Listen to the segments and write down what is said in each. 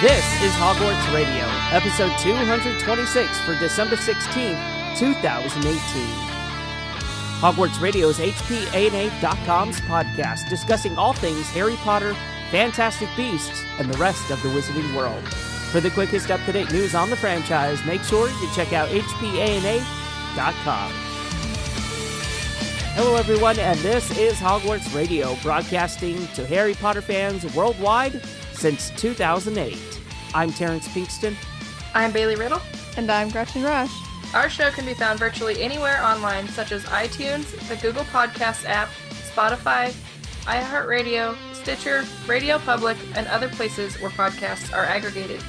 This is Hogwarts Radio, episode 226 for December 16th, 2018. Hogwarts Radio is HPA&A.com's podcast discussing all things Harry Potter, Fantastic Beasts, and the rest of the Wizarding World. For the quickest up-to-date news on the franchise, make sure you check out HPA&A.com. Hello everyone, and this is Hogwarts Radio, broadcasting to Harry Potter fans worldwide since 2008. I'm Terrence Pinkston. I'm Bailey Riddle. And I'm Gretchen Rush. Our show can be found virtually anywhere online, such as iTunes, the Google Podcast app, Spotify, iHeartRadio, Stitcher, Radio Public, and other places where podcasts are aggregated.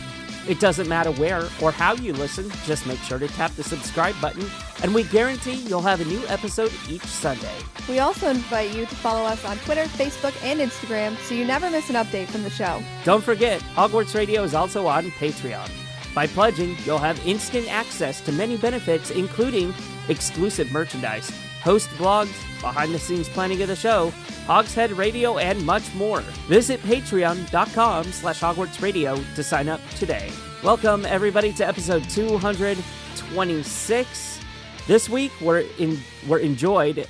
It doesn't matter where or how you listen, just make sure to tap the subscribe button, and we guarantee you'll have a new episode each Sunday. We also invite you to follow us on Twitter, Facebook, and Instagram so you never miss an update from the show. Don't forget, Hogwarts Radio is also on Patreon. By pledging, you'll have instant access to many benefits, including exclusive merchandise, host blogs, behind-the-scenes planning of the show, Hogshead Radio, and much more. Visit patreon.com/Hogwarts Radio to sign up today. Welcome, everybody, to episode 226. This week, we're joined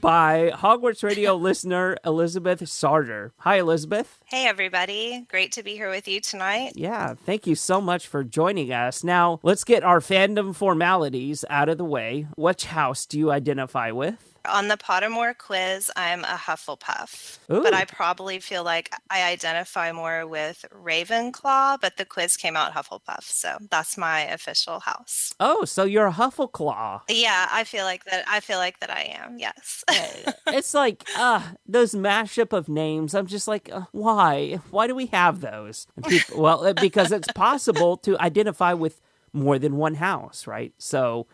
by Hogwarts Radio listener Elizabeth Sarter. Hi, Elizabeth. Hey, everybody. Great to be here with you tonight. Yeah, thank you so much for joining us. Now, let's get our fandom formalities out of the way. Which house do you identify with? On the Pottermore quiz, I'm a Hufflepuff. Ooh. But I probably feel like I identify more with Ravenclaw, but the quiz came out Hufflepuff, so that's my official house. Oh, so you're a Huffleclaw. Yeah, I feel like that I am, yes. It's like, those mashup of names. I'm just like, why? Why do we have those? And well, because it's possible to identify with more than one house, right? So,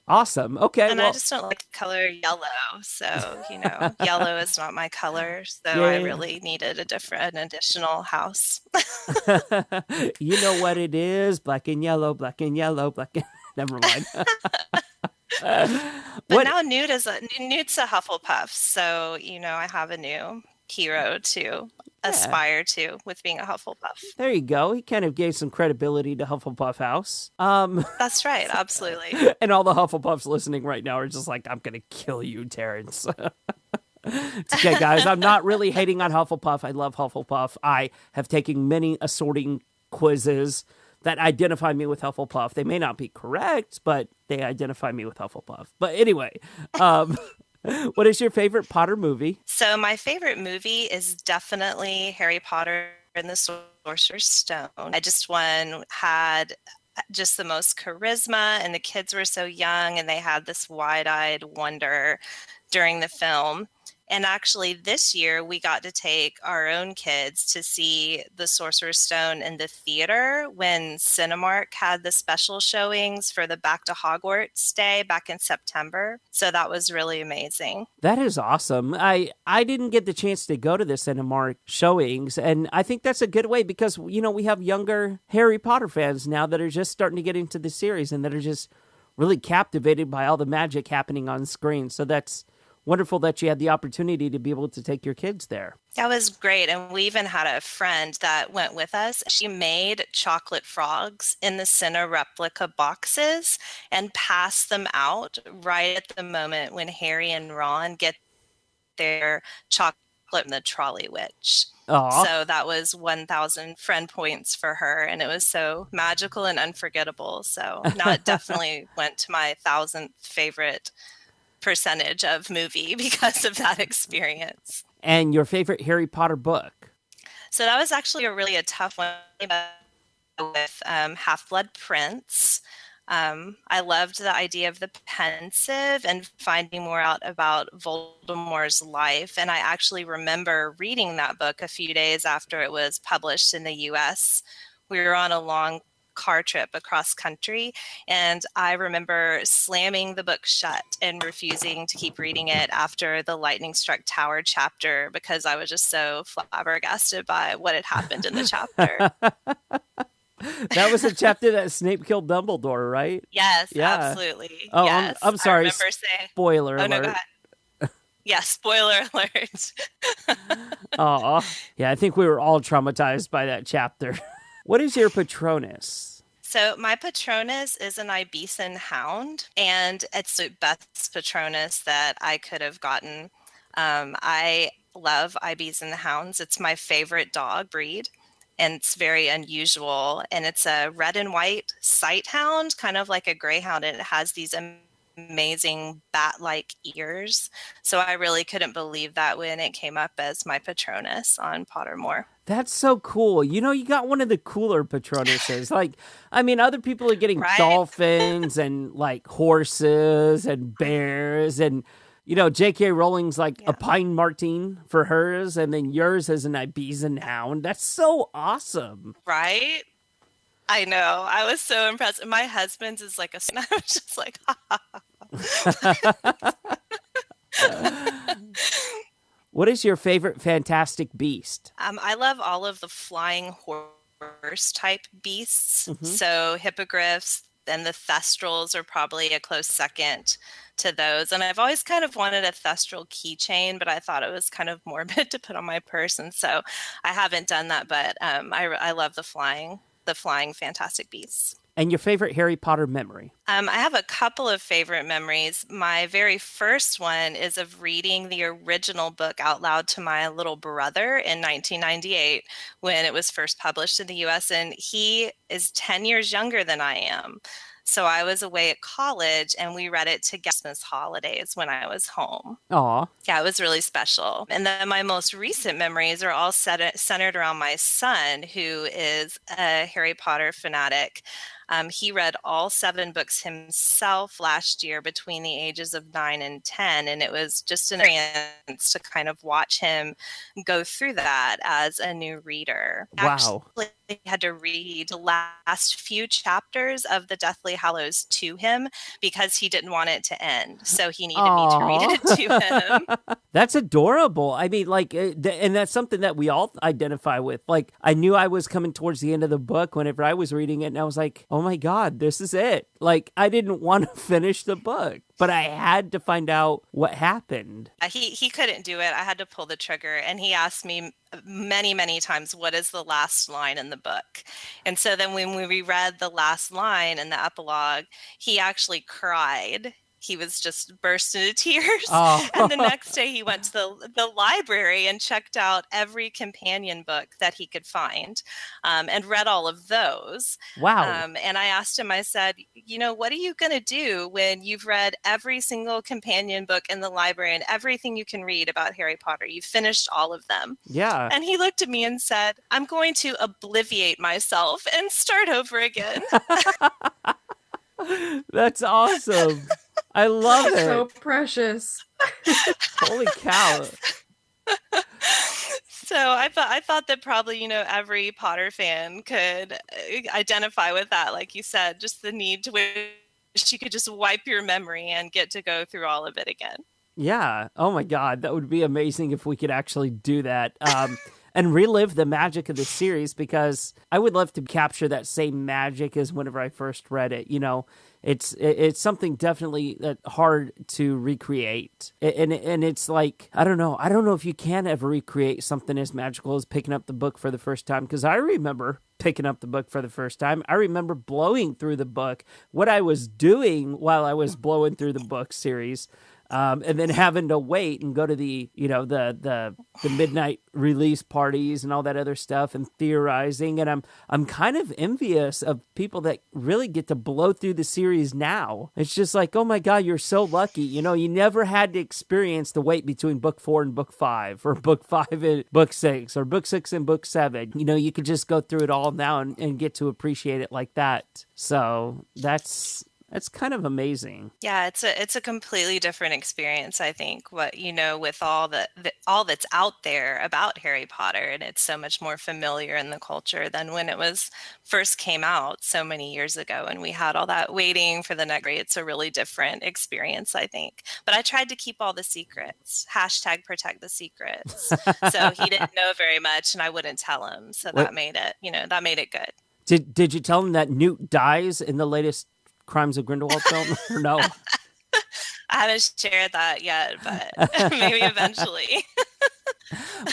awesome. Okay. And I just don't like the color yellow. So, yellow is not my color. So I really needed an additional house. You know what it is? Black and yellow, black and yellow, black and... Never mind. But now Newt's a Hufflepuff. So, I have a new hero to aspire to with being a Hufflepuff. There you go. He kind of gave some credibility to Hufflepuff House. That's right. Absolutely. And all the Hufflepuffs listening right now are just like, I'm going to kill you, Terrence. It's okay, guys. I'm not really hating on Hufflepuff. I love Hufflepuff. I have taken many assorting quizzes that identify me with Hufflepuff. They may not be correct, but they identify me with Hufflepuff. But anyway, what is your favorite Potter movie? So my favorite movie is definitely Harry Potter and the Sorcerer's Stone. I just had just the most charisma, and the kids were so young, and they had this wide-eyed wonder during the film. And actually this year we got to take our own kids to see the Sorcerer's Stone in the theater when Cinemark had the special showings for the Back to Hogwarts Day back in September. So that was really amazing. That is awesome. I didn't get the chance to go to the Cinemark showings, and I think that's a good way because, we have younger Harry Potter fans now that are just starting to get into the series and that are just really captivated by all the magic happening on screen. So that's wonderful that you had the opportunity to be able to take your kids there. That was great. And we even had a friend that went with us. She made chocolate frogs in the Cine replica boxes and passed them out right at the moment when Harry and Ron get their chocolate in the trolley witch. Aww. So that was 1,000 friend points for her. And it was so magical and unforgettable. So now it definitely went to my 1,000th favorite percentage of movie because of that experience. And your favorite Harry Potter book? So that was actually a tough one with Half-Blood Prince. I loved the idea of the pensive and finding more out about Voldemort's life. And I actually remember reading that book a few days after it was published in the US. We were on a long car trip across country, and I remember slamming the book shut and refusing to keep reading it after the Lightning Struck Tower chapter because I was just so flabbergasted by what had happened in the chapter. That was a chapter that Snape killed Dumbledore, right? Yes, yeah. Absolutely. Oh, yes. I'm sorry. I remember saying, Spoiler alert. No, go ahead. Yeah, spoiler alert. Oh, yeah, I think we were all traumatized by that chapter. What is your Patronus? So my Patronus is an Ibizan hound, and it's the best Patronus that I could have gotten. I love Ibizan hounds. It's my favorite dog breed, and it's very unusual. And it's a red and white sight hound, kind of like a greyhound, and it has these amazing bat-like ears. So I really couldn't believe that when it came up as my Patronus on Pottermore. That's so cool. You know, you got one of the cooler Patronuses. Like, I mean, other people are getting Right? dolphins and like horses and bears. And, you know, J.K. Rowling's like a Pine Martin for hers. And then yours is an Ibizan hound. That's so awesome. Right? I know. I was so impressed. My husband's is like I was just like, ha. What is your favorite fantastic beast? I love all of the flying horse type beasts. Mhm. So hippogriffs and the thestrals are probably a close second to those. And I've always kind of wanted a thestral keychain, but I thought it was kind of morbid to put on my purse. And so I haven't done that, but I love the flying fantastic beasts. And your favorite Harry Potter memory? I have a couple of favorite memories. My very first one is of reading the original book out loud to my little brother in 1998 when it was first published in the US, and he is 10 years younger than I am. So I was away at college and we read it to Christmas holidays when I was home. Aw. Yeah, it was really special. And then my most recent memories are all centered around my son, who is a Harry Potter fanatic. He read all 7 books himself last year between the ages of 9 and 10. And it was just an experience to kind of watch him go through that as a new reader. Wow. Actually, had to read the last few chapters of the Deathly Hallows to him because he didn't want it to end. So he needed me to read it to him. That's adorable. I mean, like, and that's something that we all identify with. Like, I knew I was coming towards the end of the book whenever I was reading it, and I was like, oh my God, this is it. Like, I didn't want to finish the book, but I had to find out what happened. He couldn't do it. I had to pull the trigger, and he asked me many, many times, what is the last line in the book? And so then when we reread the last line in the epilogue, he actually cried. He was just burst into tears. Oh. And the next day he went to the library and checked out every companion book that he could find, and read all of those. Wow. And I asked him, I said, what are you going to do when you've read every single companion book in the library and everything you can read about Harry Potter? You've finished all of them. Yeah. And he looked at me and said, I'm going to obliviate myself and start over again. That's awesome. I love it. So precious. Holy cow. So I thought that probably, every Potter fan could identify with that. Like you said, just the need to wish you could just wipe your memory and get to go through all of it again. Yeah. Oh my God. That would be amazing if we could actually do that. And relive the magic of the series, because I would love to capture that same magic as whenever I first read it. It's something definitely hard to recreate, and it's like I don't know if you can ever recreate something as magical as picking up the book for the first time, because I remember picking up the book for the first time. I remember blowing through the book, what I was doing while I was blowing through the book series. And then having to wait and go to the midnight release parties and all that other stuff and theorizing. And I'm kind of envious of people that really get to blow through the series now. It's just like, oh my God, you're so lucky. You never had to experience the wait between book 4 and book 5, or book 5 and book 6, or book 6 and book 7. You could just go through it all now and get to appreciate it like that. So that's kind of amazing. Yeah, it's a completely different experience, I think, with all that's out there about Harry Potter, and it's so much more familiar in the culture than when it was first came out so many years ago, and we had all that waiting for the next grade. It's a really different experience, I think. But I tried to keep all the secrets. # protect the secrets. So he didn't know very much, and I wouldn't tell him. So that made it good. Did you tell him that Newt dies in the latest Crimes of Grindelwald film, or no? I haven't shared that yet, but maybe eventually.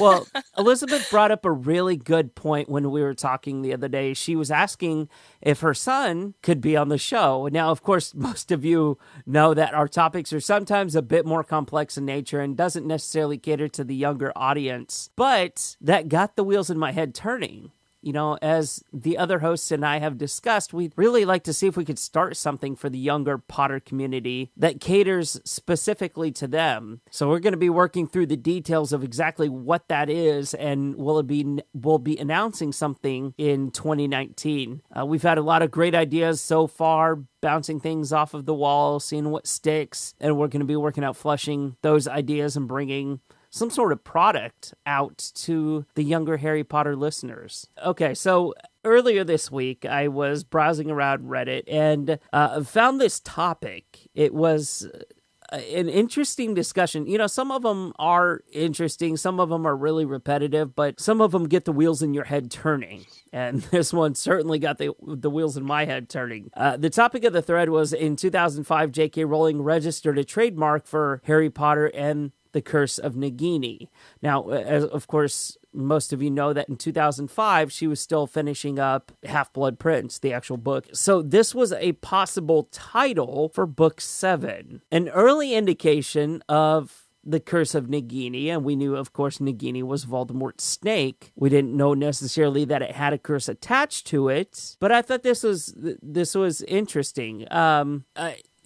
Well, Elizabeth brought up a really good point when we were talking the other day. She was asking if her son could be on the show. Now, of course, most of you know that our topics are sometimes a bit more complex in nature and doesn't necessarily cater to the younger audience. But that got the wheels in my head turning. You know, as the other hosts and I have discussed, we'd really like to see if we could start something for the younger Potter community that caters specifically to them. So we're going to be working through the details of exactly what that is, and we'll be announcing something in 2019. We've had a lot of great ideas so far, bouncing things off of the wall, seeing what sticks, and we're going to be working out flushing those ideas and bringing some sort of product out to the younger Harry Potter listeners. Okay, so earlier this week, I was browsing around Reddit and found this topic. It was an interesting discussion. You know, some of them are interesting, some of them are really repetitive, but some of them get the wheels in your head turning. And this one certainly got the wheels in my head turning. The topic of the thread was, in 2005, J.K. Rowling registered a trademark for Harry Potter and the Curse of Nagini. Now, as of course, most of you know that in 2005, she was still finishing up Half-Blood Prince, the actual book. So this was a possible title for Book 7. An early indication of the Curse of Nagini, and we knew, of course, Nagini was Voldemort's snake. We didn't know necessarily that it had a curse attached to it, but I thought this was interesting.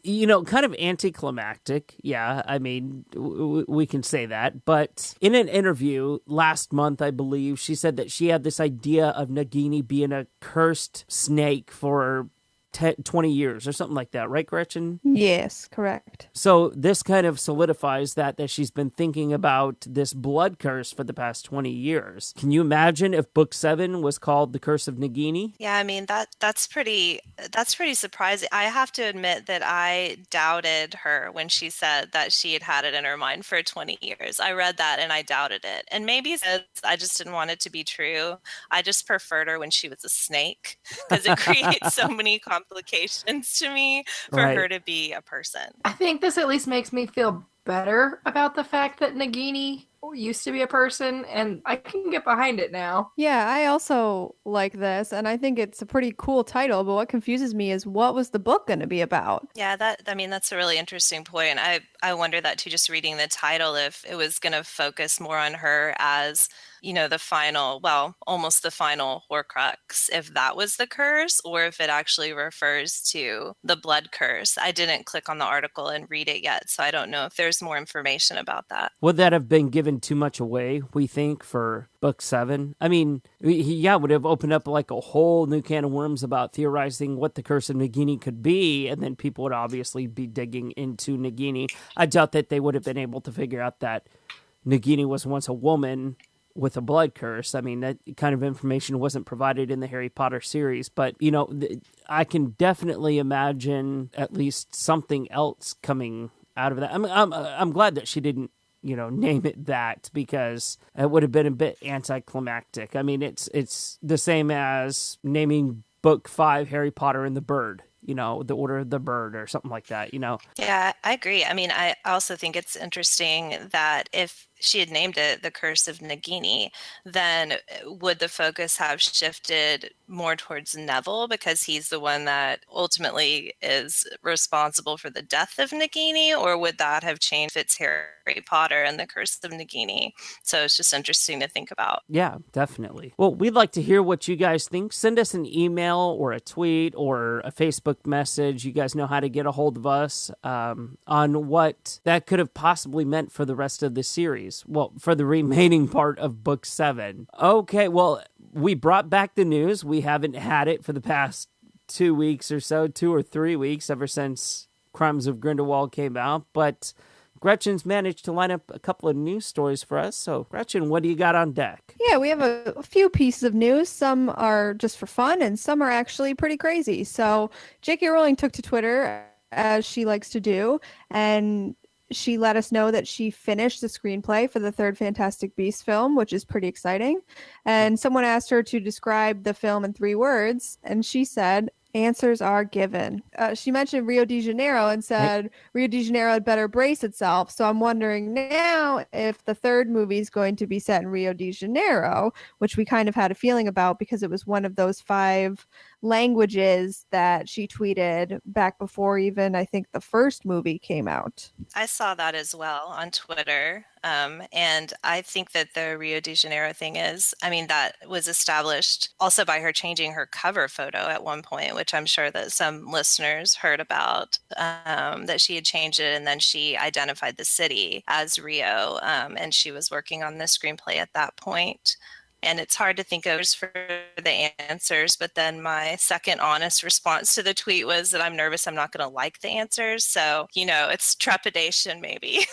You know, kind of anticlimactic. Yeah, I mean, we can say that. But in an interview last month, I believe, she said that she had this idea of Nagini being a cursed snake for 20 years or something like that, right, Gretchen? Yes, correct. So this kind of solidifies that she's been thinking about this blood curse for the past 20 years. Can you imagine if Book 7 was called The Curse of Nagini? Yeah, I mean, that's pretty surprising. I have to admit that I doubted her when she said that she had it in her mind for 20 years. I read that and I doubted it. And maybe I just didn't want it to be true. I just preferred her when she was a snake, because it creates so many complications to me for her to be a person. I think this at least makes me feel better about the fact that Nagini used to be a person, and I can get behind it now. Yeah, I also like this, and I think it's a pretty cool title, but what confuses me is, what was the book going to be about? Yeah, that's a really interesting point. I wonder that too, just reading the title, if it was going to focus more on her as, you know, almost the final Horcrux, if that was the curse, or if it actually refers to the blood curse. I didn't click on the article and read it yet, so I don't know if there's more information about that. Would that have been given too much away, we think, for Book 7? I mean, would have opened up like a whole new can of worms about theorizing what the Curse of Nagini could be, and then people would obviously be digging into Nagini. I doubt that they would have been able to figure out that Nagini was once a woman with a blood curse. I mean, that kind of information wasn't provided in the Harry Potter series, but, you know, I can definitely imagine at least something else coming out of that. I'm glad that she didn't, you know, name it that, because it would have been a bit anticlimactic. I mean, it's the same as naming Book 5 Harry Potter and the Bird. You know, the Order of the Bird or something like that, you know? Yeah, I agree. I mean, I also think it's interesting that if she had named it The Curse of Nagini, then would the focus have shifted more towards Neville, because he's the one that ultimately is responsible for the death of Nagini, or would that have changed if it's Harry Potter and The Curse of Nagini? So it's just interesting to think about. Yeah, definitely. Well, we'd like to hear what you guys think. Send us an email or a tweet or a Facebook message. You guys know how to get a hold of us on what that could have possibly meant for the rest of the series. Well, for the remaining part of Book 7. Okay, well, we brought back the news. We haven't had it for the past 2 weeks or so, 2 or 3 weeks, ever since Crimes of Grindelwald came out. But Gretchen's managed to line up a couple of news stories for us. So, Gretchen, what do you got on deck? Yeah, we have a few pieces of news. Some are just for fun, and some are actually pretty crazy. So, J.K. Rowling took to Twitter, as she likes to do, and she let us know that she finished the screenplay for the third Fantastic Beasts film, which is pretty exciting. And someone asked her to describe the film in 3 words, and she said, Answers are given. She mentioned Rio de Janeiro and said Rio de Janeiro had better brace itself. So I'm wondering now if the third movie is going to be set in Rio de Janeiro, which we kind of had a feeling about because it was one of those 5 languages that she tweeted back before even I think the first movie came out. I saw that as well on Twitter. And I think that the Rio de Janeiro thing that was established also by her changing her cover photo at one point, which I'm sure that some listeners heard about, that she had changed it and then she identified the city as Rio. And she was working on the screenplay at that point. And it's hard to think of for the answers, but then my second honest response to the tweet was that I'm nervous I'm not going to like the answers. So, it's trepidation maybe.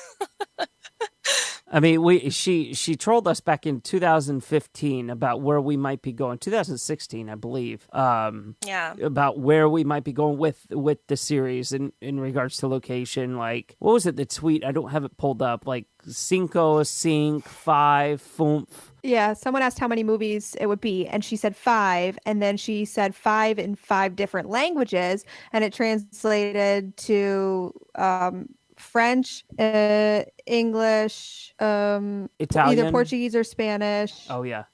I mean, she trolled us back in 2015 about where we might be going. 2016, I believe. Yeah. About where we might be going with the series in regards to location. Like, what was it? The tweet? I don't have it pulled up. Like, cinco, cinc, 5, foomf. Yeah, someone asked how many movies it would be, and she said 5, and then she said 5 in 5 different languages, and it translated to French, English, Italian, either Portuguese or Spanish. Oh yeah.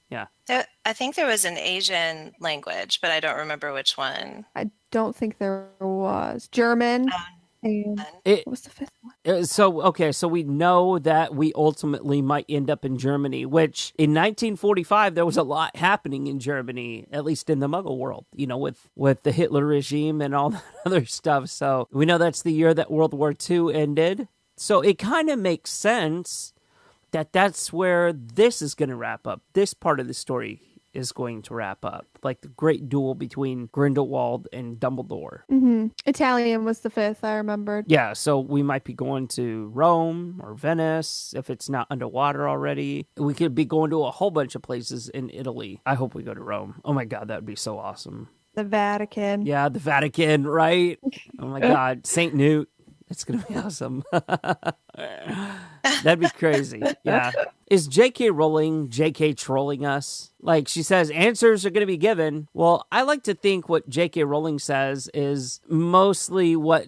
I think there was an Asian language, but I don't remember which one. I don't think there was. German. And what was the 5th one? So we know that we ultimately might end up in Germany, which in 1945 there was a lot happening in Germany, at least in the Muggle world, with the Hitler regime and all that other stuff. So we know that's the year that World War II ended. So it kind of makes sense that that's where this is going to wrap up. This part of the story is going to wrap up, like the great duel between Grindelwald and Dumbledore. Mm-hmm. Italian was the 5th, I remembered. Yeah, so we might be going to Rome or Venice if it's not underwater already. We could be going to a whole bunch of places in Italy. I hope we go to Rome. Oh my God, that would be so awesome. The Vatican. Yeah, the Vatican, right? Oh my God, St. Newt. It's going to be awesome. That'd be crazy. Yeah. Is J.K. Rowling J.K. trolling us? Like, she says answers are going to be given. Well, I like to think what J.K. Rowling says is mostly what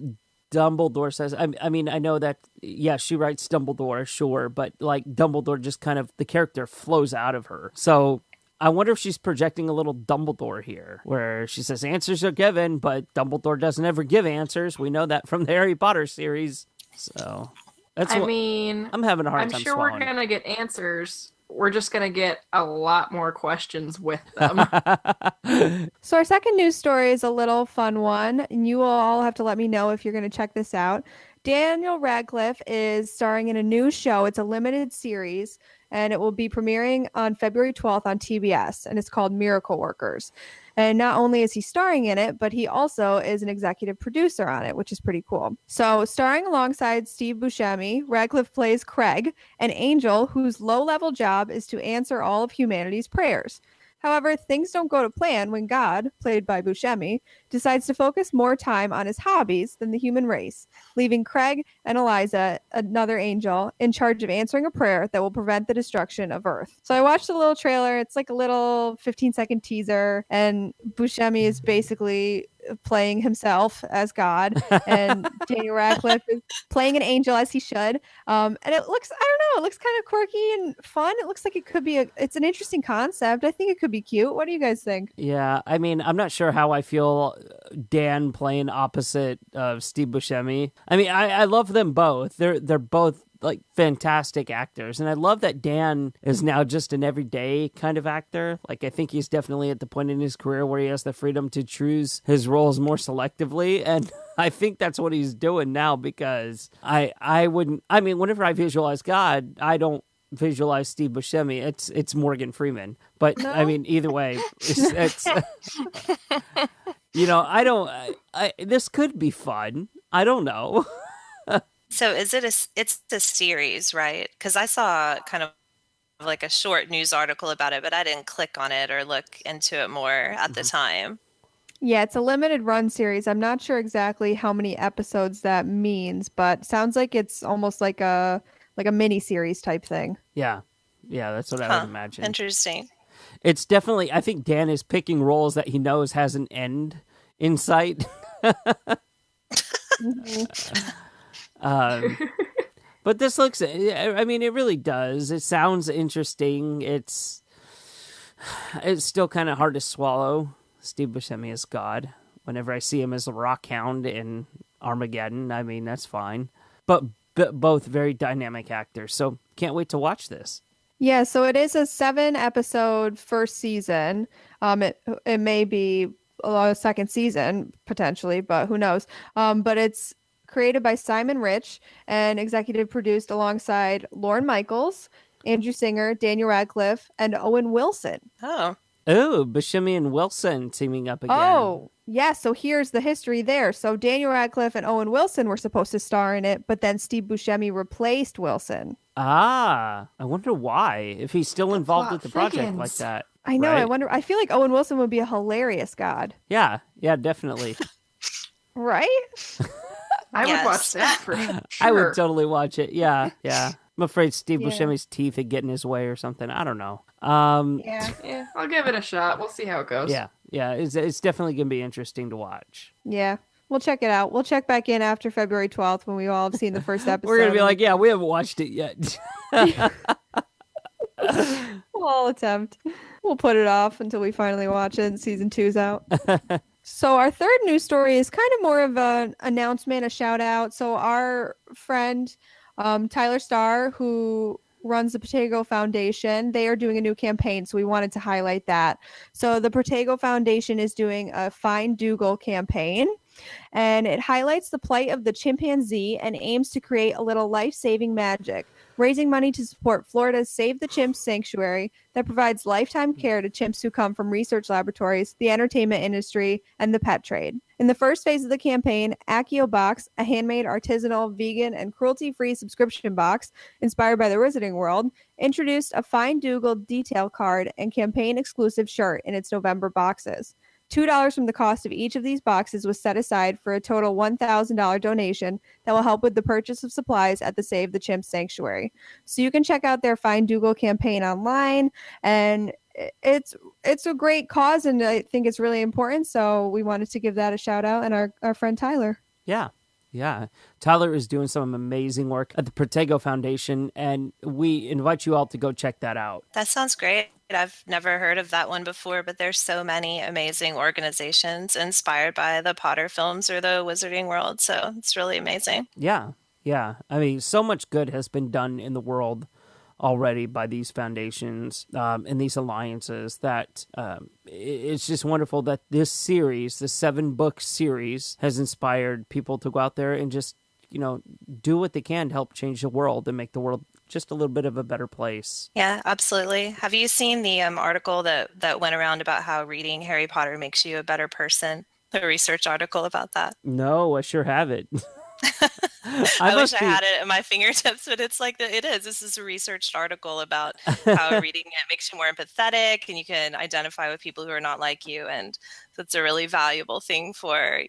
Dumbledore says. I mean, I know that, yeah, she writes Dumbledore, sure, but like Dumbledore just kind of, the character flows out of her. So I wonder if she's projecting a little Dumbledore here, where she says answers are given, but Dumbledore doesn't ever give answers. We know that from the Harry Potter series. So I'm having a hard time I'm sure swallowing. we're going to get answers. We're just going to get a lot more questions with them. So our second news story is a little fun one, and you will all have to let me know if you're going to check this out. Daniel Radcliffe is starring in a new show. It's a limited series, and it will be premiering on February 12th on TBS, and it's called Miracle Workers. And not only is he starring in it, but he also is an executive producer on it, which is pretty cool. So starring alongside Steve Buscemi, Radcliffe plays Craig, an angel whose low-level job is to answer all of humanity's prayers. However, things don't go to plan when God, played by Buscemi, decides to focus more time on his hobbies than the human race, leaving Craig and Eliza, another angel, in charge of answering a prayer that will prevent the destruction of Earth. So I watched a little trailer. It's like a little 15-second teaser, and Buscemi is basically playing himself as God, and Daniel Radcliffe is playing an angel as he should. And it looks, I don't know, it looks kind of quirky and fun. It looks like it could be it's an interesting concept. I think it could be cute. What do you guys think? Yeah, I mean, I'm not sure how I feel Dan playing opposite of Steve Buscemi. I mean, I love them both. They're both like fantastic actors, and I love that Dan is now just an everyday kind of actor. Like, I think he's definitely at the point in his career where he has the freedom to choose his roles more selectively, and I think that's what he's doing now, because I wouldn't, I mean, whenever I visualize God, I don't visualize Steve Buscemi. It's Morgan Freeman, but no. I mean, either way, it's you know, I this could be fun. I don't know. So it's a series, right? Because I saw kind of like a short news article about it, but I didn't click on it or look into it more at the time. Yeah, it's a limited run series. I'm not sure exactly how many episodes that means, but sounds like it's almost like a mini series type thing. Yeah, that's what I would imagine. Interesting. It's definitely, I think Dan is picking roles that he knows has an end insight. But this looks, I mean, it really does. It sounds interesting. It's still kind of hard to swallow. Steve Buscemi is God. Whenever I see him as a Rockhound in Armageddon, I mean, that's fine. But both very dynamic actors. So can't wait to watch this. Yeah, so it is a 7-episode first season. It may be a second season potentially, but who knows? But it's created by Simon Rich and executive produced alongside Lorne Michaels, Andrew Singer, Daniel Radcliffe, and Owen Wilson. Oh, Buscemi and Wilson teaming up again. Oh, yeah. So here's the history there. So Daniel Radcliffe and Owen Wilson were supposed to star in it, but then Steve Buscemi replaced Wilson. I wonder why, if he's still involved with the project like that. I know. Right? I wonder. I feel like Owen Wilson would be a hilarious God. Yeah, definitely. Right? I would watch that for sure. I would totally watch it. Yeah. I'm afraid Steve Buscemi's teeth would get in his way or something. I don't know. Yeah, I'll give it a shot. We'll see how it goes. Yeah, it's definitely going to be interesting to watch. Yeah. We'll check it out. We'll check back in after February 12th when we all have seen the first episode. We're going to be like, we haven't watched it yet. We'll all attempt. We'll put it off until we finally watch it and season 2's out. So our third news story is kind of more of an announcement, a shout out. So our friend Tyler Starr, who runs the Protego Foundation, they are doing a new campaign. So we wanted to highlight that. So the Protego Foundation is doing a Find Dougal campaign. And it highlights the plight of the chimpanzee and aims to create a little life-saving magic, raising money to support Florida's Save the Chimps Sanctuary that provides lifetime care to chimps who come from research laboratories, the entertainment industry, and the pet trade. In the first phase of the campaign, Accio Box, a handmade, artisanal, vegan, and cruelty-free subscription box inspired by the Wizarding World, introduced a Find Dougal detail card and campaign-exclusive shirt in its November boxes. $2 from the cost of each of these boxes was set aside for a total $1,000 donation that will help with the purchase of supplies at the Save the Chimps Sanctuary. So you can check out their Find Dougal campaign online, and it's a great cause, and I think it's really important. So we wanted to give that a shout out, and our friend Tyler. Yeah. Tyler is doing some amazing work at the Protego Foundation, and we invite you all to go check that out. that sounds great. I've never heard of that one before, but there's so many amazing organizations inspired by the Potter films or the Wizarding World, so it's really amazing. Yeah. I mean, so much good has been done in the world already by these foundations and these alliances that it's just wonderful that this series, the 7-book series, has inspired people to go out there and just, do what they can to help change the world and make the world just a little bit of a better place. Yeah, absolutely. Have you seen the article that went around about how reading Harry Potter makes you a better person? The research article about that? No, I sure haven't. I wish I had it at my fingertips, but it's like it is. This is a researched article about how reading it makes you more empathetic, and you can identify with people who are not like you, and that's a really valuable thing for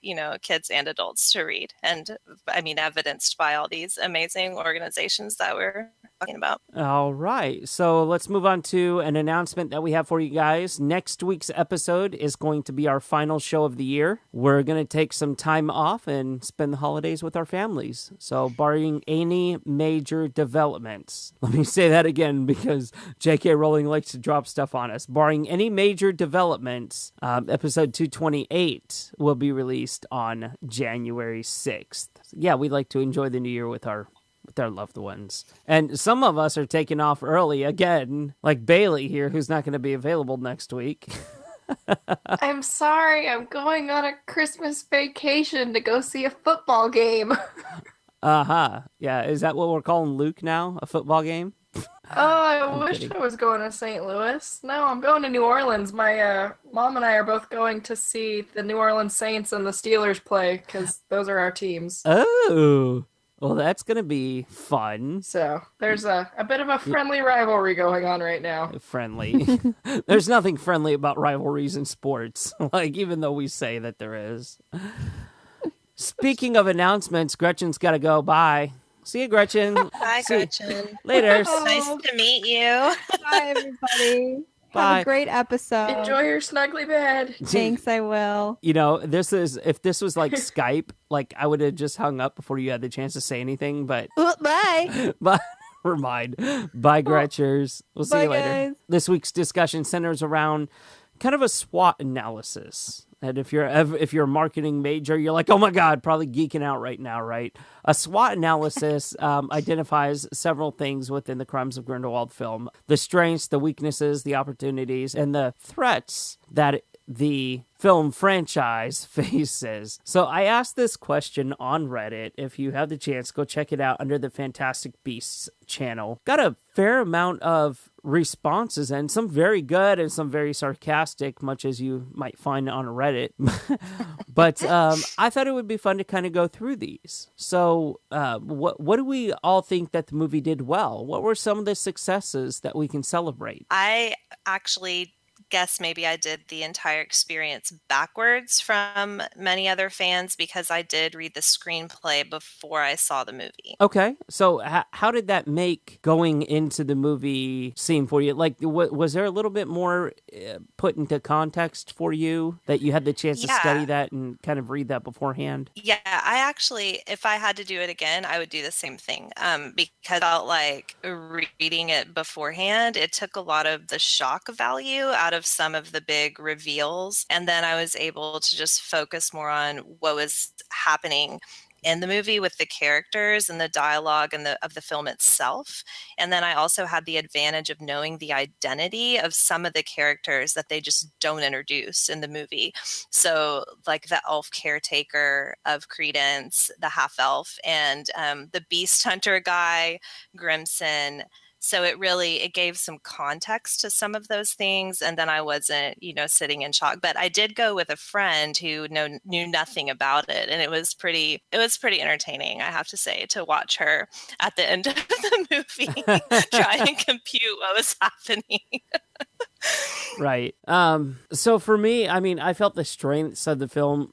kids and adults to read. And I mean, evidenced by all these amazing organizations that we're talking about. All right, so let's move on to an announcement that we have for you guys. Next week's episode is going to be our final show of the year. We're going to take some time off and spend the holidays with our families. So barring any major developments, let me say that again because J.K. Rowling likes to drop stuff on us. Barring any major developments, episode 228 will be released on January 6th. Yeah, we like to enjoy the new year with our loved ones. And some of us are taking off early again, like Bailey here, who's not going to be available next week. I'm sorry, I'm going on a Christmas vacation to go see a football game. Yeah, is that what we're calling Luke now? A football game? I wish I was going to St. Louis. No, I'm going to New Orleans. My mom and I are both going to see the New Orleans Saints and the Steelers play because those are our teams. Oh, well, that's going to be fun. So there's a bit of a friendly rivalry going on right now. Friendly. There's nothing friendly about rivalries in sports, even though we say that there is. Speaking of announcements, Gretchen's got to go. Bye. See you, Gretchen. Bye, Gretchen. Later. Nice to meet you. Bye, everybody. Have a great episode. Enjoy your snuggly bed. Thanks, I will. You know, if this was like Skype, like I would have just hung up before you had the chance to say anything, but Bye. but never mind. Bye, Gretchers. We'll see you later. Guys. This week's discussion centers around kind of a SWOT analysis. And if you're a marketing major, you're like, oh my God, probably geeking out right now, right? A SWOT analysis identifies several things within the Crimes of Grindelwald film: the strengths, the weaknesses, the opportunities, and the threats that the film franchise faces. So I asked this question on Reddit. If you have the chance, go check it out under the Fantastic Beasts channel. Got a fair amount of responses, and some very good and some very sarcastic, much as you might find on Reddit. But I thought it would be fun to kind of go through these. So what do we all think that the movie did well? What were some of the successes that we can celebrate? I actually guess maybe I did the entire experience backwards from many other fans because I did read the screenplay before I saw the movie. Okay, so how did that make going into the movie seem for you? Like, was there a little bit more put into context for you that you had the chance to study that and kind of read that beforehand? Yeah, I actually, if I had to do it again, I would do the same thing because I felt like reading it beforehand, it took a lot of the shock value out of some of the big reveals. And then I was able to just focus more on what was happening in the movie with the characters and the dialogue and of the film itself. And then I also had the advantage of knowing the identity of some of the characters that they just don't introduce in the movie. So like the elf caretaker of Creedence, the half elf, and the beast hunter guy, Grimson. So it gave some context to some of those things. And then I wasn't, sitting in shock, but I did go with a friend who knew nothing about it. And it was pretty entertaining, I have to say, to watch her at the end of the movie, try and compute what was happening. Right. So for me, I felt the strengths of the film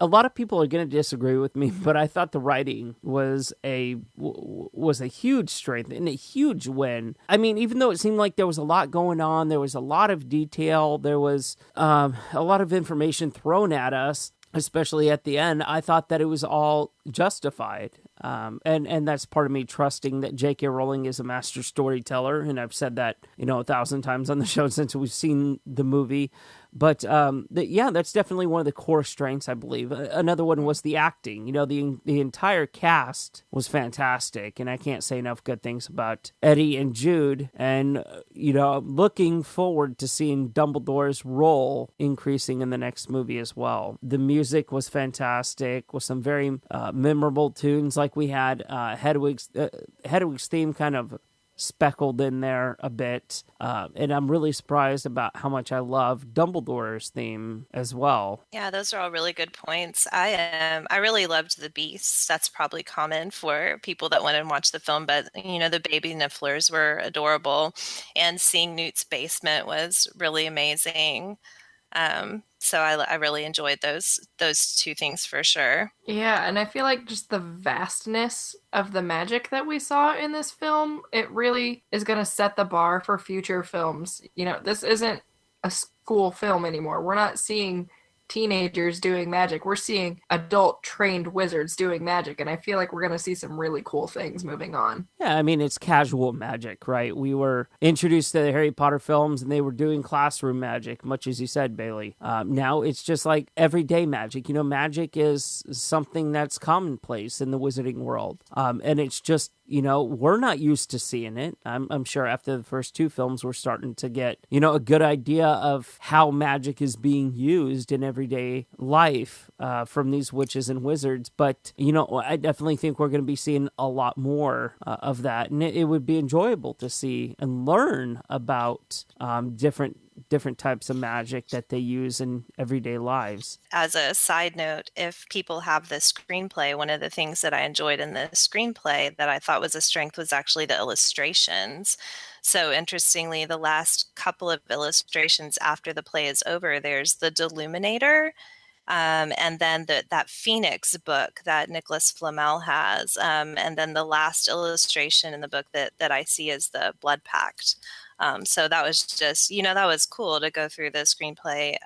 a lot of people are going to disagree with me, but I thought the writing was a huge strength and a huge win. Even though it seemed like there was a lot going on, there was a lot of detail, there was a lot of information thrown at us, especially at the end, I thought that it was all justified. And that's part of me trusting that J.K. Rowling is a master storyteller. And I've said that, 1,000 times on the show since we've seen the movie. But that's definitely one of the core strengths, I believe. Another one was the acting. The entire cast was fantastic, and I can't say enough good things about Eddie and Jude. And looking forward to seeing Dumbledore's role increasing in the next movie as well. The music was fantastic, with some very memorable tunes, like we had Hedwig's theme kind of speckled in there a bit, and I'm really surprised about how much I love Dumbledore's theme as well. Yeah, those are all really good points. I really loved the beasts. That's probably common for people that went and watched the film, but the baby Nifflers were adorable, and seeing Newt's basement was really amazing. So I really enjoyed those two things for sure. Yeah, and I feel like just the vastness of the magic that we saw in this film, it really is going to set the bar for future films. This isn't a school film anymore. We're not seeing teenagers doing magic. We're seeing adult trained wizards doing magic, and I feel like we're going to see some really cool things moving on. Yeah, it's casual magic, right? We were introduced to the Harry Potter films, and they were doing classroom magic, much as you said, Bailey. Now it's just like everyday magic. Magic is something that's commonplace in the wizarding world, and it's just we're not used to seeing it. I'm sure after the first two films, we're starting to get, a good idea of how magic is being used in everyday life from these witches and wizards. But, I definitely think we're going to be seeing a lot more of that. And it would be enjoyable to see and learn about different types of magic that they use in everyday lives. As a side note, if people have the screenplay, one of the things that I enjoyed in the screenplay that I thought was a strength was actually the illustrations. So interestingly, the last couple of illustrations after the play is over, there's the Deluminator, and then that Phoenix book that Nicholas Flamel has. And then the last illustration in the book that I see is the Blood Pact So that was just, that was cool to go through the screenplay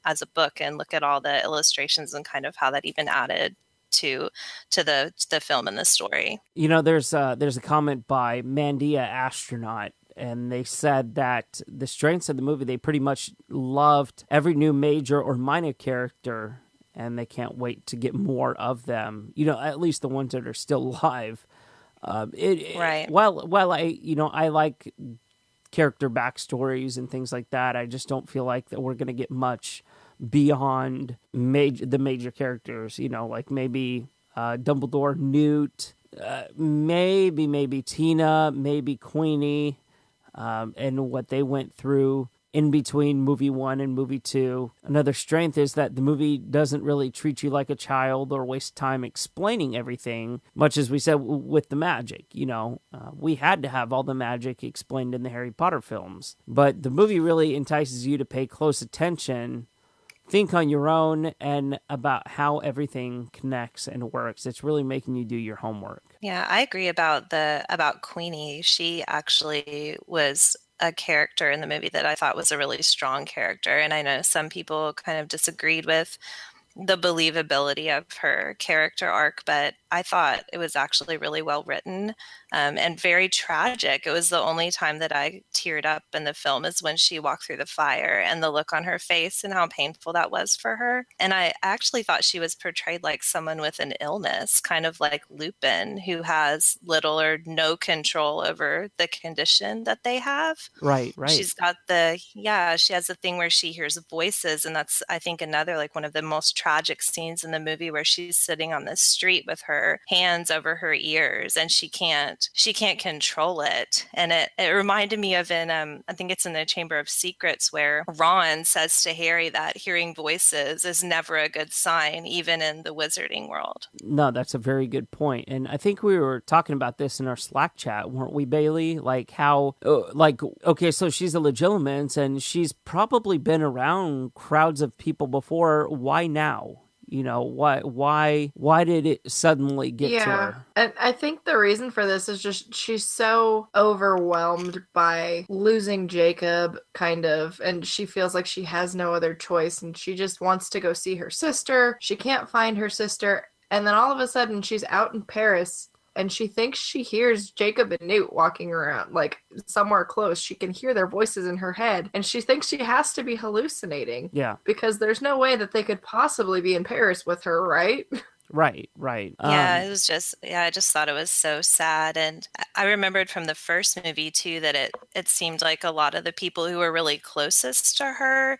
as a book and look at all the illustrations and kind of how that even added to the film and the story. There's a comment by Mandia Astronaut, and they said that the strengths of the movie, they pretty much loved every new major or minor character, and they can't wait to get more of them. At least the ones that are still alive. Right. I like character backstories and things like that. I just don't feel like that we're going to get much beyond the major characters. Like maybe Dumbledore, Newt, maybe Tina, maybe Queenie, and what they went through in between movie 1 and movie 2. Another strength is that the movie doesn't really treat you like a child or waste time explaining everything, much as we said with the magic. We had to have all the magic explained in the Harry Potter films. But the movie really entices you to pay close attention, think on your own, and about how everything connects and works. It's really making you do your homework. Yeah, I agree about Queenie. She actually was a character in the movie that I thought was a really strong character. And I know some people kind of disagreed with the believability of her character arc, but I thought it was actually really well written and very tragic. It was the only time that I teared up in the film is when she walked through the fire and the look on her face and how painful that was for her. And I actually thought she was portrayed like someone with an illness, kind of like Lupin, who has little or no control over the condition that they have. Right. She's got she has the thing where she hears voices, and that's, I think, another like one of the most tragic scenes in the movie where she's sitting on the street with her hands over her ears and she can't control it. And it reminded me of I think it's in the Chamber of Secrets where Ron says to Harry that hearing voices is never a good sign, even in the wizarding world. No, that's a very good point. And I think we were talking about this in our Slack chat, weren't we, Bailey? Like how, okay, so she's a legilimens and she's probably been around crowds of people before. Why now? Why did it suddenly get to her? And I think the reason for this is just she's so overwhelmed by losing Jacob, kind of, and she feels like she has no other choice, and she just wants to go see her sister. She can't find her sister, and then all of a sudden she's out in Paris, and she thinks she hears Jacob and Newt walking around, like, somewhere close. She can hear their voices in her head, and she thinks she has to be hallucinating. Yeah. Because there's no way that they could possibly be in Paris with her, right? Right. Yeah, it was just, I just thought it was so sad. And I remembered from the first movie, too, that it seemed like a lot of the people who were really closest to her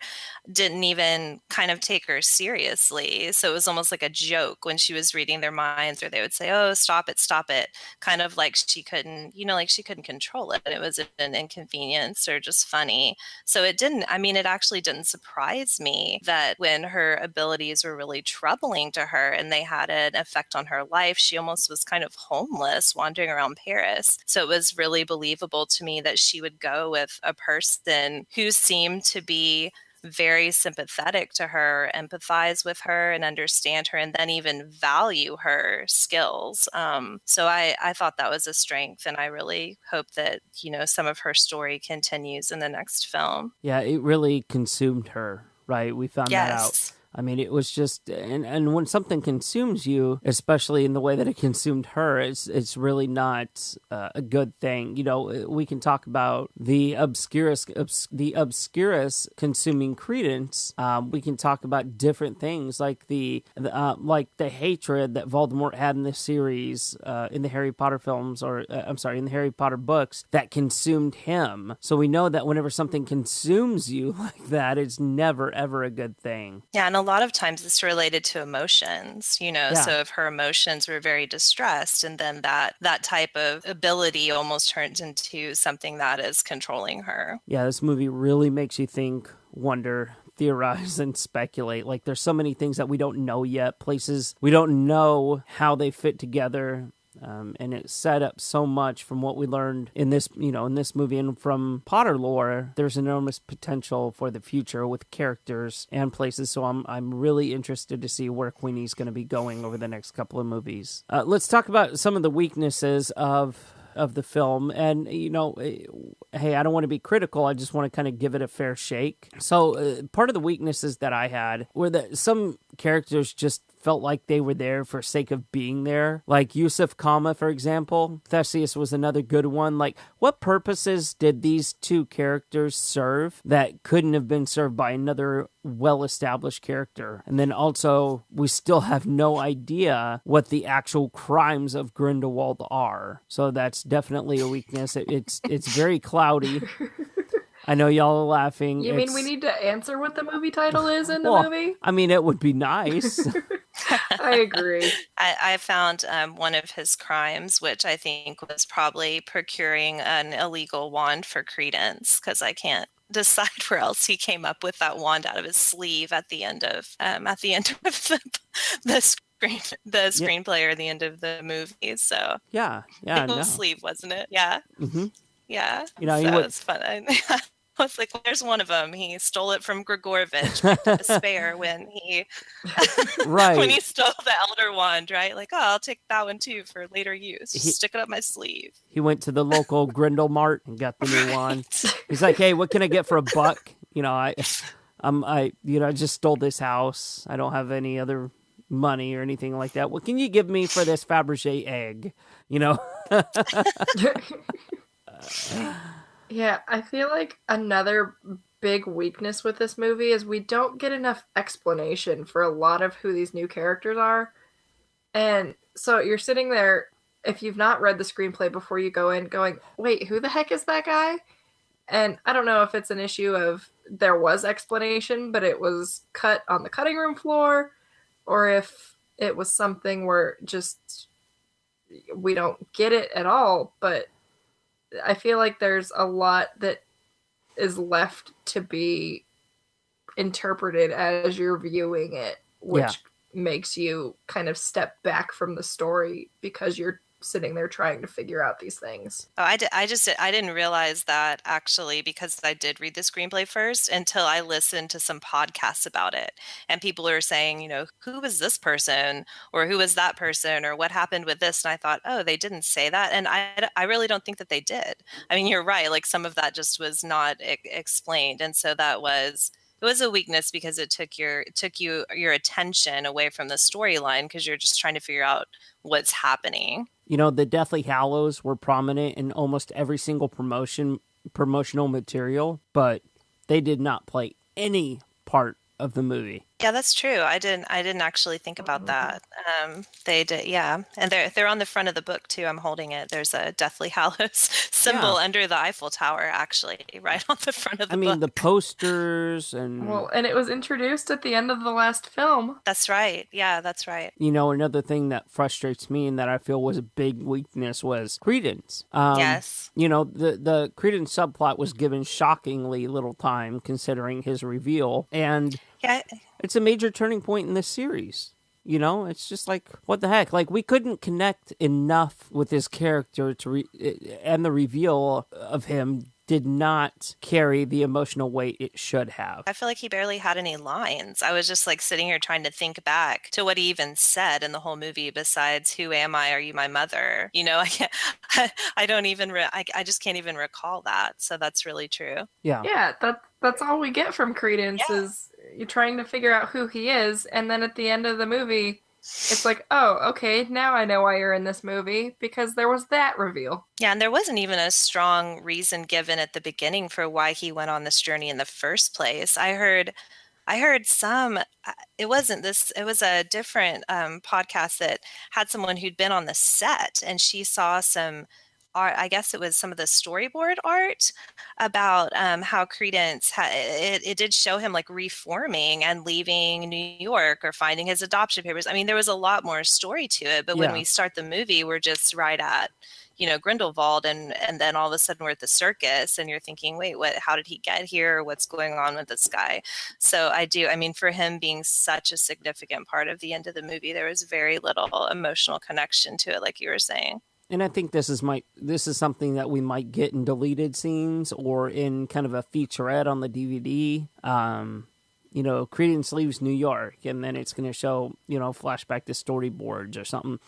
didn't even kind of take her seriously. So it was almost like a joke when she was reading their minds, or they would say, oh, stop it, kind of like she couldn't, like she couldn't control it. It was an inconvenience or just funny. So it actually didn't surprise me that when her abilities were really troubling to her and they had an effect on her life, she almost was kind of homeless wandering around Paris. So it was really believable to me that she would go with a person who seemed to be very sympathetic to her, empathize with her and understand her, and then even value her skills. So I thought that was a strength, and I really hope that, some of her story continues in the next film. Yeah, it really consumed her, right? We found that out. I mean, it was just, and when something consumes you, especially in the way that it consumed her, it's really not a good thing. We can talk about the obscurus consuming Creedence. We can talk about different things like the hatred that Voldemort had in the series, in the Harry Potter films, in the Harry Potter books that consumed him. So we know that whenever something consumes you like that, it's never ever a good thing. Yeah, and a lot of times it's related to emotions, so if her emotions were very distressed, and then that type of ability almost turns into something that is controlling her. Yeah, this movie really makes you think, wonder, theorize, and speculate. Like, there's so many things that we don't know yet, places we don't know how they fit together. And it set up so much from what we learned in this movie and from Potter lore. There's enormous potential for the future with characters and places. So I'm really interested to see where Queenie's going to be going over the next couple of movies. Let's talk about some of the weaknesses of of the film. And, hey, I don't want to be critical. I just want to kind of give it a fair shake. So part of the weaknesses that I had were that some characters just felt like they were there for sake of being there. Like Yusuf Kama, for example. Theseus was another good one. Like, what purposes did these two characters serve that couldn't have been served by another well-established character? And then also, we still have no idea what the actual crimes of Grindelwald are. So that's definitely a weakness. It's very cloudy. I know y'all are laughing. You mean we need to answer what the movie title is in the movie? I mean, it would be nice. I agree. I found one of his crimes, which I think was probably procuring an illegal wand for Creedence, because I can't decide where else he came up with that wand out of his sleeve at the end of the screenplay or the end of the movie. So no sleeve, wasn't it? Yeah. Mm-hmm. Yeah. So it's fun. I was like, well, there's one of them. He stole it from Grigorovich, picked up a spare when he when he stole the Elder Wand, right? Like, I'll take that one too for later use. Stick it up my sleeve. He went to the local Grindel Mart and got the new wand. He's like, hey, what can I get for $1? I just stole this house. I don't have any other money or anything like that. What can you give me for this Fabergé egg? Yeah, I feel like another big weakness with this movie is we don't get enough explanation for a lot of who these new characters are. And so you're sitting there, if you've not read the screenplay before you go in, going, wait, who the heck is that guy? And I don't know if it's an issue of there was explanation, but it was cut on the cutting room floor, or if it was something where just we don't get it at all. But I feel like there's a lot that is left to be interpreted as you're viewing it, which makes you kind of step back from the story because you're sitting there trying to figure out these things. Oh, I didn't realize that actually, because I did read the screenplay first until I listened to some podcasts about it. And people were saying, who was this person or who was that person or what happened with this? And I thought, oh, they didn't say that. And I really don't think that they did. I mean, you're right. Like some of that just was not explained. And so it was a weakness because it took your attention away from the storyline because you're just trying to figure out what's happening. The Deathly Hallows were prominent in almost every single promotional material, but they did not play any part of the movie. Yeah, that's true. I didn't actually think about that. They did, yeah. And they're on the front of the book too. I'm holding it. There's a Deathly Hallows symbol under the Eiffel Tower, actually, right on the front of the book. I mean, the posters and... Well, and it was introduced at the end of the last film. That's right. Yeah, that's right. Another thing that frustrates me and that I feel was a big weakness was Creedence. Yes. The Creedence subplot was given shockingly little time considering his reveal. And... Yeah. It's a major turning point in this series. It's just like, what the heck? Like, we couldn't connect enough with his character and the reveal of him did not carry the emotional weight it should have. I feel like he barely had any lines. I was just like sitting here trying to think back to what he even said in the whole movie besides, who am I? Are you my mother? I can't, I don't even, I just can't even recall that. So that's really true. Yeah. Yeah, that's all we get from Creedence is you're trying to figure out who he is. And then at the end of the movie, it's like, oh, okay, now I know why you're in this movie, because there was that reveal. Yeah, and there wasn't even a strong reason given at the beginning for why he went on this journey in the first place. I heard some, it was a different podcast that had someone who'd been on the set, and she saw some art, I guess it was some of the storyboard art about how Creedence it did show him like reforming and leaving New York or finding his adoption papers. I mean, there was a lot more story to it, but when we start the movie, we're just right at Grindelwald, and then all of a sudden we're at the circus, and you're thinking, wait, how did he get here? What's going on with this guy? So for him being such a significant part of the end of the movie, there was very little emotional connection to it, like you were saying. And I think this is something that we might get in deleted scenes or in kind of a featurette on the DVD. Creedence leaves New York, and then it's going to show, flashback to storyboards or something.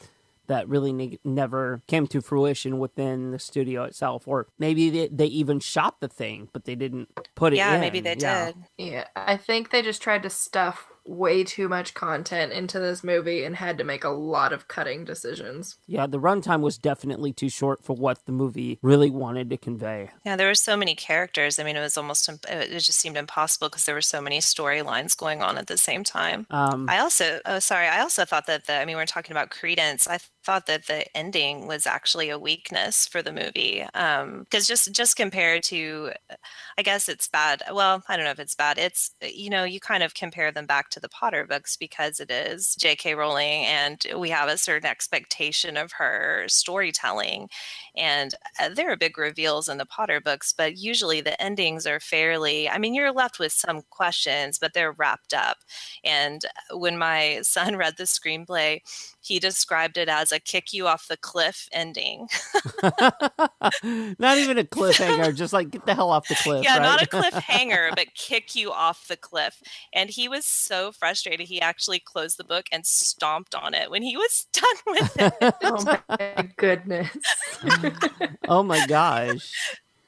that really never came to fruition within the studio itself. Or maybe they even shot the thing, but they didn't put it in. Yeah, maybe they did. Yeah, I think they just tried to stuff way too much content into this movie and had to make a lot of cutting decisions. Yeah, the runtime was definitely too short for what the movie really wanted to convey. Yeah, there were so many characters. I mean, it just seemed impossible because there were so many storylines going on at the same time. I also thought that we're talking about Creedence. I thought that the ending was actually a weakness for the movie. Because just compared to, I guess it's bad. Well, I don't know if it's bad. It's, you kind of compare them back to the Potter books because it is J.K. Rowling and we have a certain expectation of her storytelling. And there are big reveals in the Potter books, but usually the endings are fairly, you're left with some questions, but they're wrapped up. And when my son read the screenplay, he described it as a kick you off the cliff ending. Not even a cliffhanger, just like get the hell off the cliff. Yeah, right? Not a cliffhanger, but kick you off the cliff. And he was so frustrated, he actually closed the book and stomped on it when he was done with it. Oh my goodness. Oh my gosh.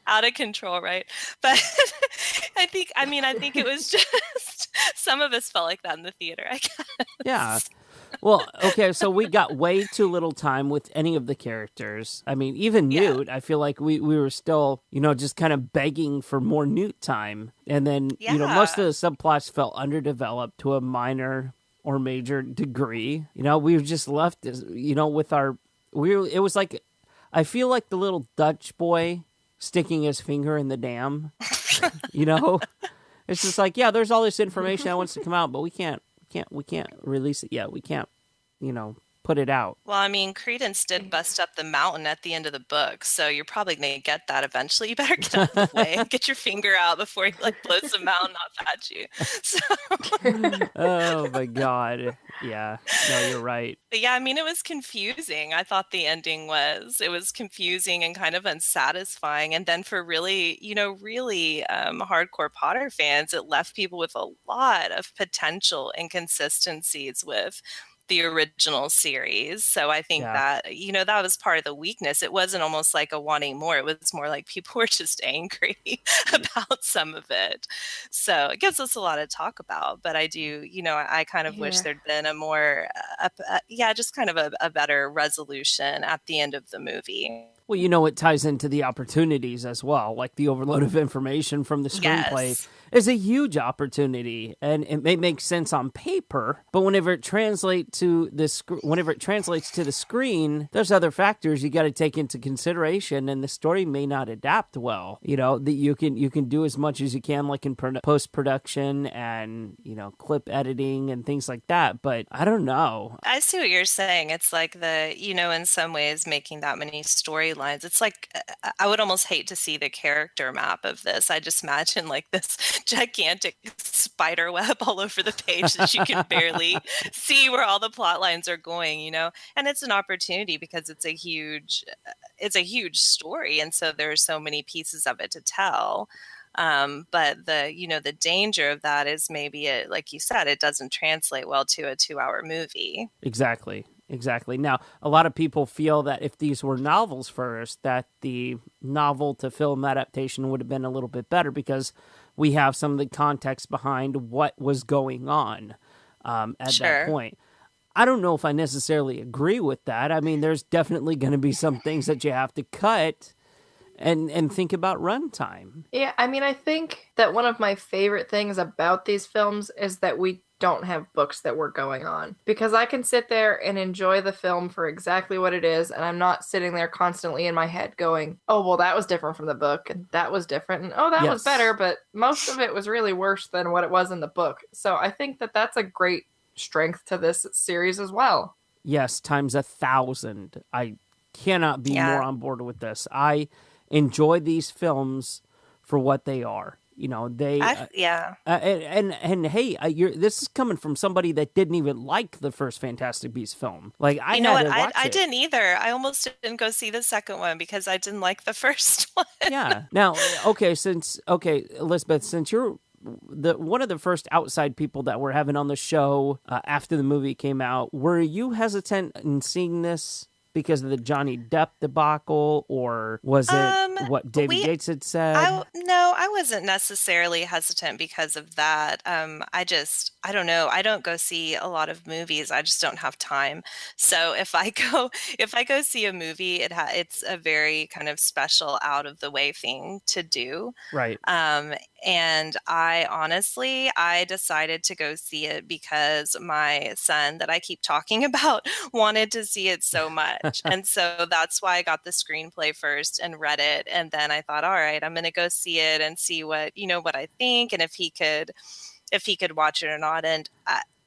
Out of control, right? But I think it was just some of us felt like that in the theater, I guess. Yeah. Well, okay, so we got way too little time with any of the characters. Even Newt, I feel like we were still, just kind of begging for more Newt time. And then, most of the subplots felt underdeveloped to a minor or major degree. We were just left, with it was like, I feel like the little Dutch boy sticking his finger in the dam, It's just like, yeah, there's all this information that wants to come out, but we can't release it yet. We can't, put it out. Well, Creedence did bust up the mountain at the end of the book, so you're probably going to get that eventually. You better get out of the way and get your finger out before he blows the mountain off at you. So. Oh my God. Yeah. No, you're right. But yeah, it was confusing. I thought the ending was confusing and kind of unsatisfying. And then for really hardcore Potter fans, it left people with a lot of potential inconsistencies with the original series. So I think that, that was part of the weakness. It wasn't almost like a wanting more. It was more like people were just angry about some of it. So it gives us a lot to talk about. But I do, I kind of wish there'd been a more, just kind of a better resolution at the end of the movie. Well, it ties into the opportunities as well. Like the overload of information from the screenplay is a huge opportunity, and it may make sense on paper, but whenever it translates to the screen, there's other factors you got to take into consideration, and the story may not adapt well. That you can do as much as you can, like in post production and clip editing and things like that. But I don't know. I see what you're saying. It's like in some ways making that many storylines. It's like I would almost hate to see the character map of this. I just imagine like this gigantic spider web all over the page that you can barely see where all the plot lines are going, and it's an opportunity because it's a huge story, and so there's so many pieces of it to tell. But the danger of that is maybe it, like you said, it doesn't translate well to a 2-hour movie. Exactly. Now, a lot of people feel that if these were novels first, that the novel to film adaptation would have been a little bit better because we have some of the context behind what was going on at that point. I don't know if I necessarily agree with that. There's definitely going to be some things that you have to cut and think about runtime. Yeah, I think that one of my favorite things about these films is that we don't have books that we're going on, because I can sit there and enjoy the film for exactly what it is, and I'm not sitting there constantly in my head going, oh, well, that was different from the book, and that was different, and oh, that was better, but most of it was really worse than what it was in the book. So I think that that's a great strength to this series as well. Yes, times 1,000. I cannot be more on board with this. I enjoy these films for what they are. And hey, this is coming from somebody that didn't even like the first Fantastic Beasts film. Like I didn't either. I almost didn't go see the second one because I didn't like the first one. Yeah. Now, Elizabeth, since you're one of the first outside people that we're having on the show after the movie came out. Were you hesitant in seeing this because of the Johnny Depp debacle, or was it what David Yates had said? No, I wasn't necessarily hesitant because of that. I don't know. I don't go see a lot of movies. I just don't have time. So if I go see a movie, it's a very kind of special, out of the way thing to do. Right. And I decided to go see it because my son that I keep talking about wanted to see it so much. And so that's why I got the screenplay first and read it. And then I thought, all right, I'm going to go see it and see what I think, and if he could watch it or not. And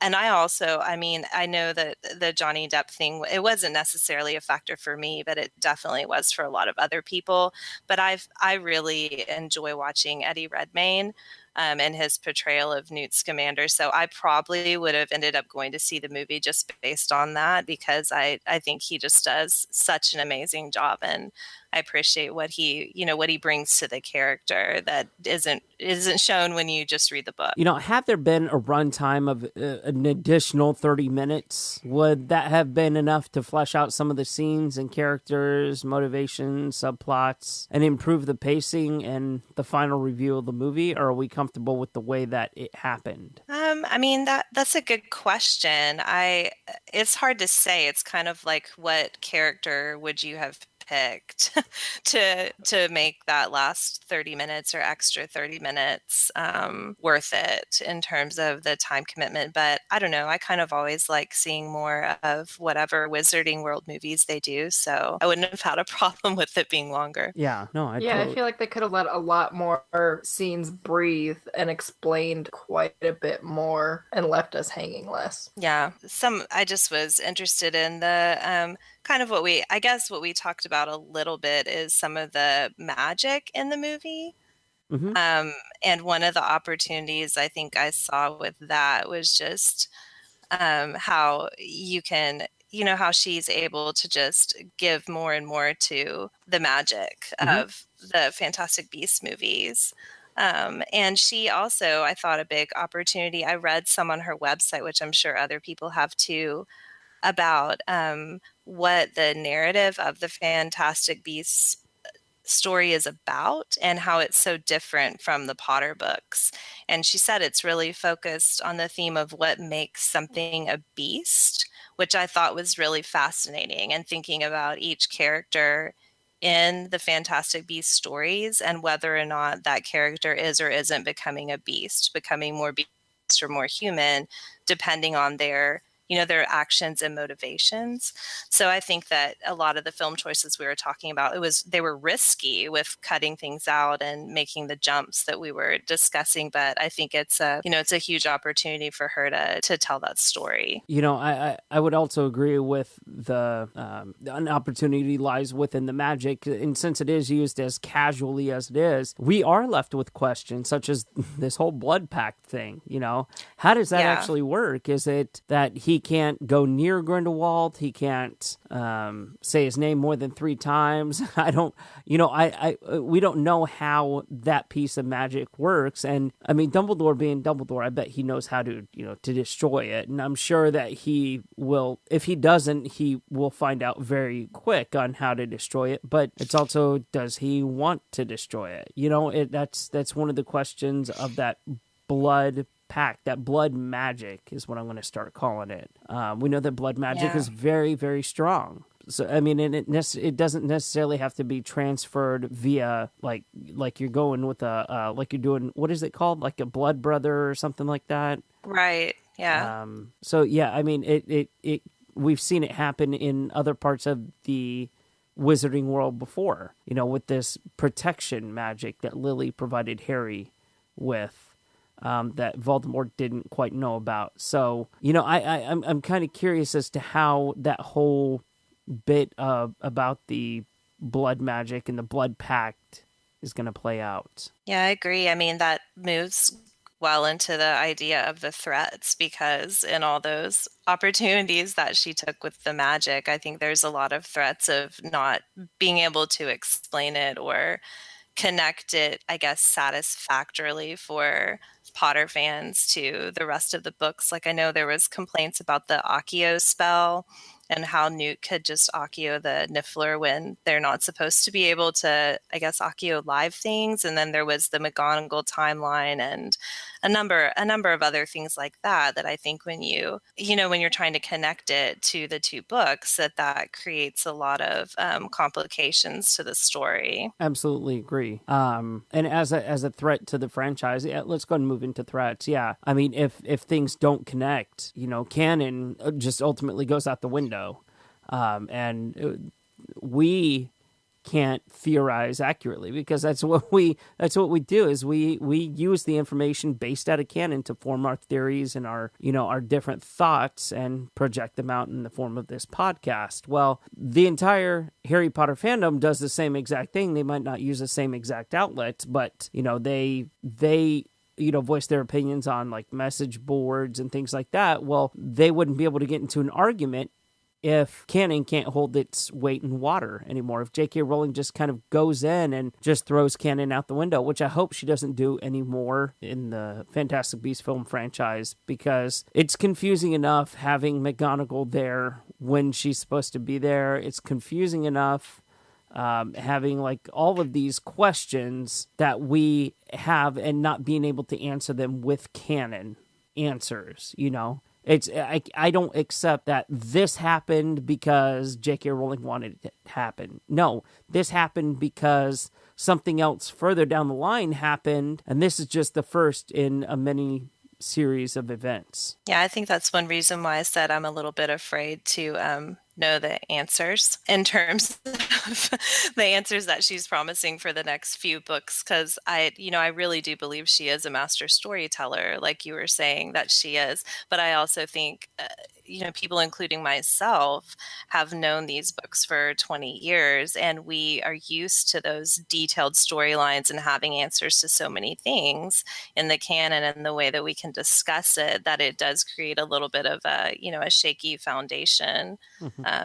I mean, I know that the Johnny Depp thing, it wasn't necessarily a factor for me, but it definitely was for a lot of other people. But I really enjoy watching Eddie Redmayne and his portrayal of Newt Scamander. So I probably would have ended up going to see the movie just based on that, because I think he just does such an amazing job, and I appreciate what he brings to the character that isn't shown when you just read the book. Had there been a runtime of an additional 30 minutes, would that have been enough to flesh out some of the scenes and characters, motivations, subplots, and improve the pacing and the final review of the movie? Or are we comfortable with the way that it happened? I mean, that's a good question. It's hard to say. It's kind of like, what character would you have picked to make that last 30 minutes or extra 30 minutes worth it in terms of the time commitment? But I don't know. I kind of always like seeing more of whatever Wizarding World movies they do, so I wouldn't have had a problem with it being longer. Yeah, no, I feel like they could have let a lot more scenes breathe and explained quite a bit more and left us hanging less. Yeah, I just was interested in the kind of what we talked about a little bit is some of the magic in the movie. Mm-hmm. And one of the opportunities I think I saw with that was just how you can, how she's able to just give more and more to the magic of the Fantastic Beasts movies. And she also, I thought, a big opportunity. I read some on her website, which I'm sure other people have too, about what the narrative of the Fantastic Beasts story is about and how it's so different from the Potter books. And she said it's really focused on the theme of what makes something a beast, which I thought was really fascinating, and thinking about each character in the Fantastic Beasts stories and whether or not that character is or isn't becoming a beast, becoming more beast or more human, depending on their actions and motivations. So I think that a lot of the film choices we were talking about, they were risky with cutting things out and making the jumps that we were discussing. But I think it's a huge opportunity for her to tell that story. I would also agree with an opportunity lies within the magic. And since it is used as casually as it is, we are left with questions such as this whole blood pact thing. How does that actually work? Is it that he can't go near Grindelwald? He can't say his name more than 3 times. We don't know how that piece of magic works. And I mean, Dumbledore being Dumbledore, I bet he knows how to destroy it. And I'm sure that he will, if he doesn't, he will find out very quick on how to destroy it. But it's also, does he want to destroy it? That's one of the questions of that blood pact. That blood magic is what I'm going to start calling it. We know that blood magic is very, very strong. So I mean, and it doesn't necessarily have to be transferred via like you're going with like you're doing, what is it called, like a blood brother or something like that. Right. Yeah. So yeah, I mean, it we've seen it happen in other parts of the Wizarding World before. With this protection magic that Lily provided Harry with. That Voldemort didn't quite know about. So, I'm kind of curious as to how that whole bit about the blood magic and the blood pact is going to play out. Yeah, I agree. I mean, that moves well into the idea of the threats, because in all those opportunities that she took with the magic, I think there's a lot of threats of not being able to explain it or connect it, I guess, satisfactorily for Potter fans to the rest of the books. Like I know there was complaints about the Accio spell and how Newt could just Accio the Niffler when they're not supposed to be able to, I guess, Accio live things. And then there was the McGonagall timeline and a number of other things like that, that I think when when you're trying to connect it to the two books, that creates a lot of complications to the story. Absolutely agree. And as a threat to the franchise, yeah, let's go and move into threats. Yeah, I mean, if things don't connect, canon just ultimately goes out the window, and we can't theorize accurately, because that's what we do, is we use the information based out of canon to form our theories and our different thoughts and project them out in the form of this podcast. Well, the entire Harry Potter fandom does the same exact thing. They might not use the same exact outlets, but they voice their opinions on like message boards and things like that. Well, they wouldn't be able to get into an argument if canon can't hold its weight in water anymore. If J.K. Rowling just kind of goes in and just throws canon out the window, which I hope she doesn't do anymore in the Fantastic Beasts film franchise, because it's confusing enough having McGonagall there when she's supposed to be there. It's confusing enough having like all of these questions that we have and not being able to answer them with canon answers, I don't accept that this happened because J.K. Rowling wanted it to happen. No, this happened because something else further down the line happened, and this is just the first in a many series of events. Yeah, I think that's one reason why I said I'm a little bit afraid to know the answers in terms of the answers that she's promising for the next few books, because I really do believe she is a master storyteller, like you were saying that she is. But I also think people, including myself, have known these books for 20 years, and we are used to those detailed storylines and having answers to so many things in the canon and the way that we can discuss it, that it does create a little bit of a shaky foundation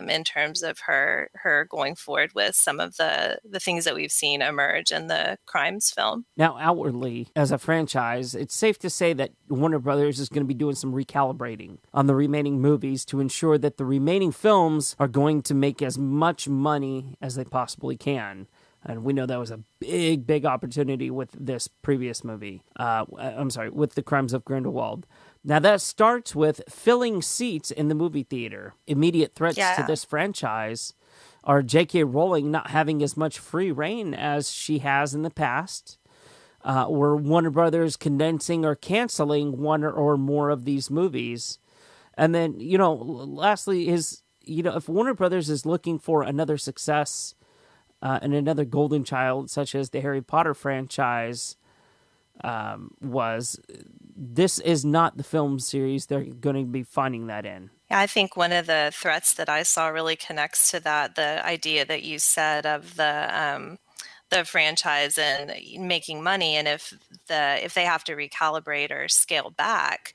in terms of her going forward with some of the things that we've seen emerge in the Crimes film. Now, outwardly, as a franchise, it's safe to say that Warner Brothers is going to be doing some recalibrating on the remaining movies to ensure that the remaining films are going to make as much money as they possibly can. And we know that was a big, big opportunity with this previous movie. With the Crimes of Grindelwald. Now, that starts with filling seats in the movie theater. Immediate threats to this franchise are J.K. Rowling not having as much free reign as she has in the past, or Warner Brothers condensing or canceling one or more of these movies. And then, lastly is, if Warner Brothers is looking for another success and another golden child, such as the Harry Potter franchise was, this is not the film series they're going to be finding that in. Yeah, I think one of the threats that I saw really connects to that, the idea that you said of the franchise and making money, and if they have to recalibrate or scale back,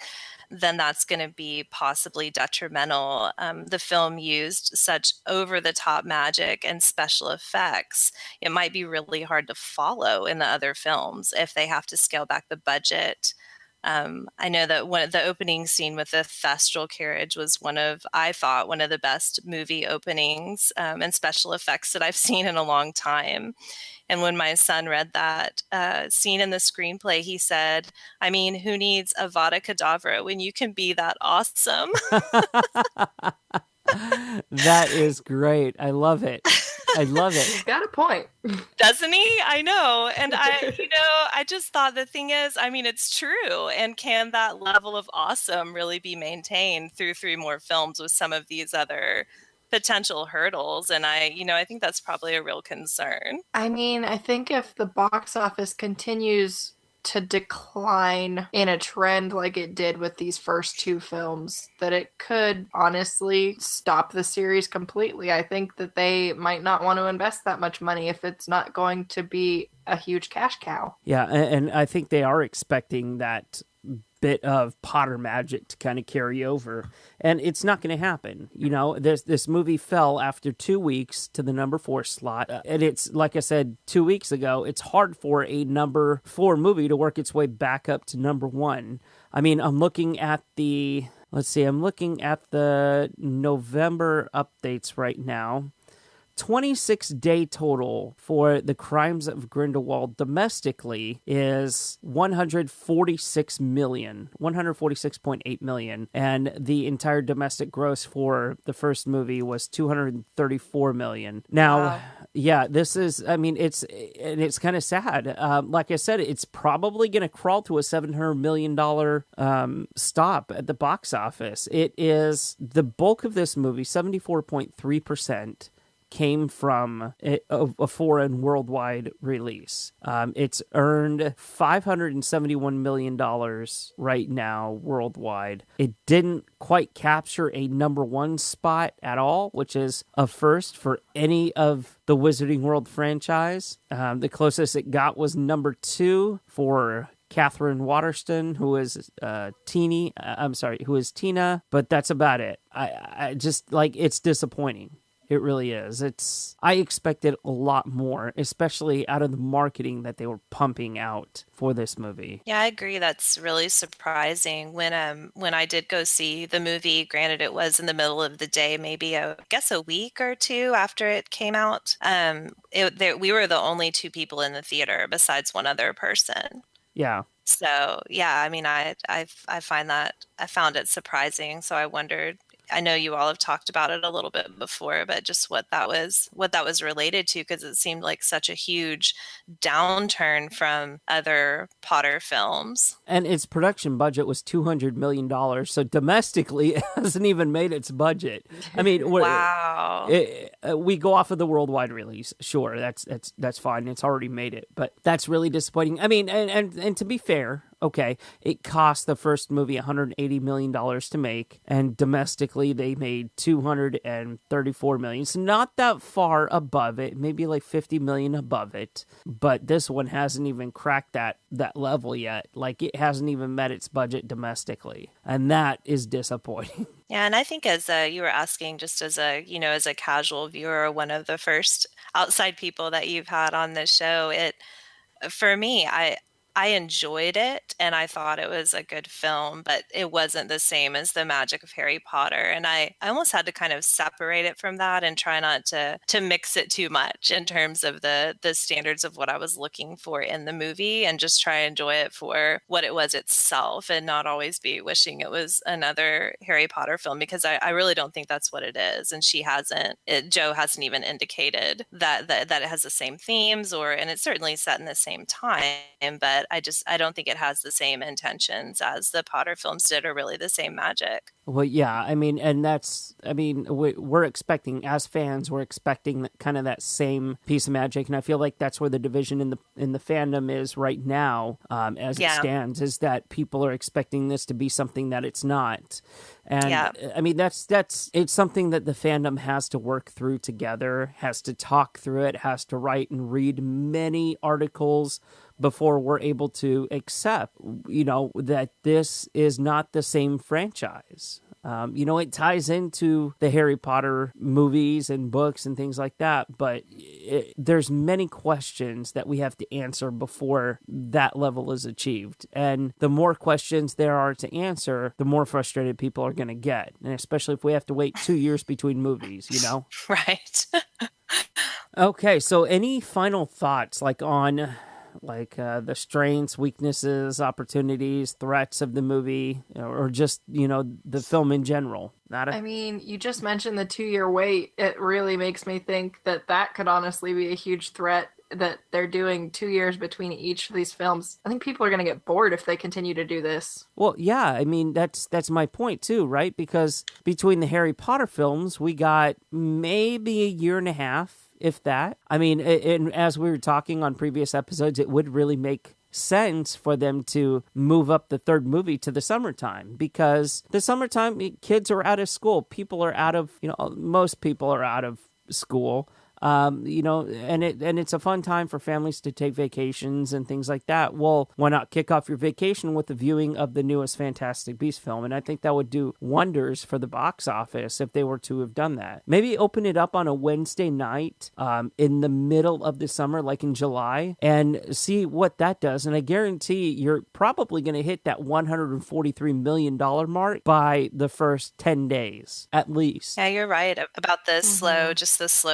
then that's going to be possibly detrimental. The film used such over-the-top magic and special effects. It might be really hard to follow in the other films if they have to scale back the budget. I know that the opening scene with the Thestral carriage was I thought one of the best movie openings and special effects that I've seen in a long time. And when my son read that scene in the screenplay, he said, I mean, who needs Avada Kedavra when you can be that awesome? That is great. I love it. He's got a point. Doesn't he? I know. And I just thought the thing is, I mean, it's true. And can that level of awesome really be maintained through 3 more films with some of these other potential hurdles? And I think that's probably a real concern. I mean, I think if the box office continues to decline in a trend like it did with these first 2 films, that it could honestly stop the series completely. I think that they might not want to invest that much money if it's not going to be a huge cash cow. Yeah, and I think they are expecting that bit of Potter magic to kind of carry over. And it's not going to happen. You know, this movie fell after 2 weeks to the number 4 slot. And it's, like I said 2 weeks ago, it's hard for a number 4 movie to work its way back up to number 1. I mean, I'm looking at the November updates right now. 26-day total for the Crimes of Grindelwald domestically is 146.8 million, and the entire domestic gross for the first movie was 234 million. Now, wow. Yeah, this is, I mean, it's kind of sad. Like I said, it's probably going to crawl to a $700 million stop at the box office. It is the bulk of this movie, 74.3%. Came from a foreign worldwide release. It's earned $571 million right now worldwide. It didn't quite capture a number 1 spot at all, which is a first for any of the Wizarding World franchise. The closest it got was number 2 for Catherine Waterston, who is Tina, but that's about it. I just, like, it's disappointing. It really is. I expected a lot more, especially out of the marketing that they were pumping out for this movie. Yeah, I agree. That's really surprising. When I did go see the movie, granted it was in the middle of the day, maybe a week or 2 after it came out. We were the only 2 people in the theater besides one other person. Yeah. So yeah, I mean, I found it surprising. So I wondered. I know you all have talked about it a little bit before, but just what that was related to, because it seemed like such a huge downturn from other Potter films. And its production budget was $200 million, so domestically it hasn't even made its budget. I mean, wow. We go off of the worldwide release, sure, that's fine. It's already made it, but that's really disappointing. I mean, and to be fair. Okay, it cost the first movie $180 million to make, and domestically they made $234 million. So not that far above it, maybe like $50 million above it. But this one hasn't even cracked that level yet. Like, it hasn't even met its budget domestically, and that is disappointing. Yeah, and I think as you were asking, just as a casual viewer, one of the first outside people that you've had on this show, for me, I enjoyed it and I thought it was a good film, but it wasn't the same as the magic of Harry Potter. And I almost had to kind of separate it from that and try not to mix it too much in terms of the standards of what I was looking for in the movie, and just try to enjoy it for what it was itself and not always be wishing it was another Harry Potter film, because I really don't think that's what it is. And Jo hasn't even indicated that it has the same themes, and it's certainly set in the same time, but I don't think it has the same intentions as the Potter films did, or really the same magic. Well, yeah, I mean, and we're expecting, as fans, we're expecting kind of that same piece of magic, and I feel like that's where the division in the fandom is right now, as it stands, is that people are expecting this to be something that it's not. And I mean, it's something that the fandom has to work through together, has to talk through it, has to write and read many articles before we're able to accept, that this is not the same franchise. It ties into the Harry Potter movies and books and things like that, but there's many questions that we have to answer before that level is achieved. And the more questions there are to answer, the more frustrated people are going to get. And especially if we have to wait 2 years between movies, Right. Okay, so any final thoughts on the strengths, weaknesses, opportunities, threats of the movie, or just, the film in general? Nada? I mean, you just mentioned the 2-year wait. It really makes me think that could honestly be a huge threat, that they're doing 2 years between each of these films. I think people are going to get bored if they continue to do this. Well, yeah, I mean, that's my point too, right? Because between the Harry Potter films, we got maybe a year and a half, if that. I mean, and as we were talking on previous episodes, it would really make sense for them to move up the third movie to the summertime, because the summertime, kids are out of school. People are out of, most people are out of school. And it's a fun time for families to take vacations and things like that. Well, why not kick off your vacation with the viewing of the newest Fantastic Beasts film? And I think that would do wonders for the box office if they were to have done that. Maybe open it up on a Wednesday night in the middle of the summer, like in July, and see what that does. And I guarantee you're probably going to hit that $143 million mark by the first 10 days, at least. Yeah, you're right about the slow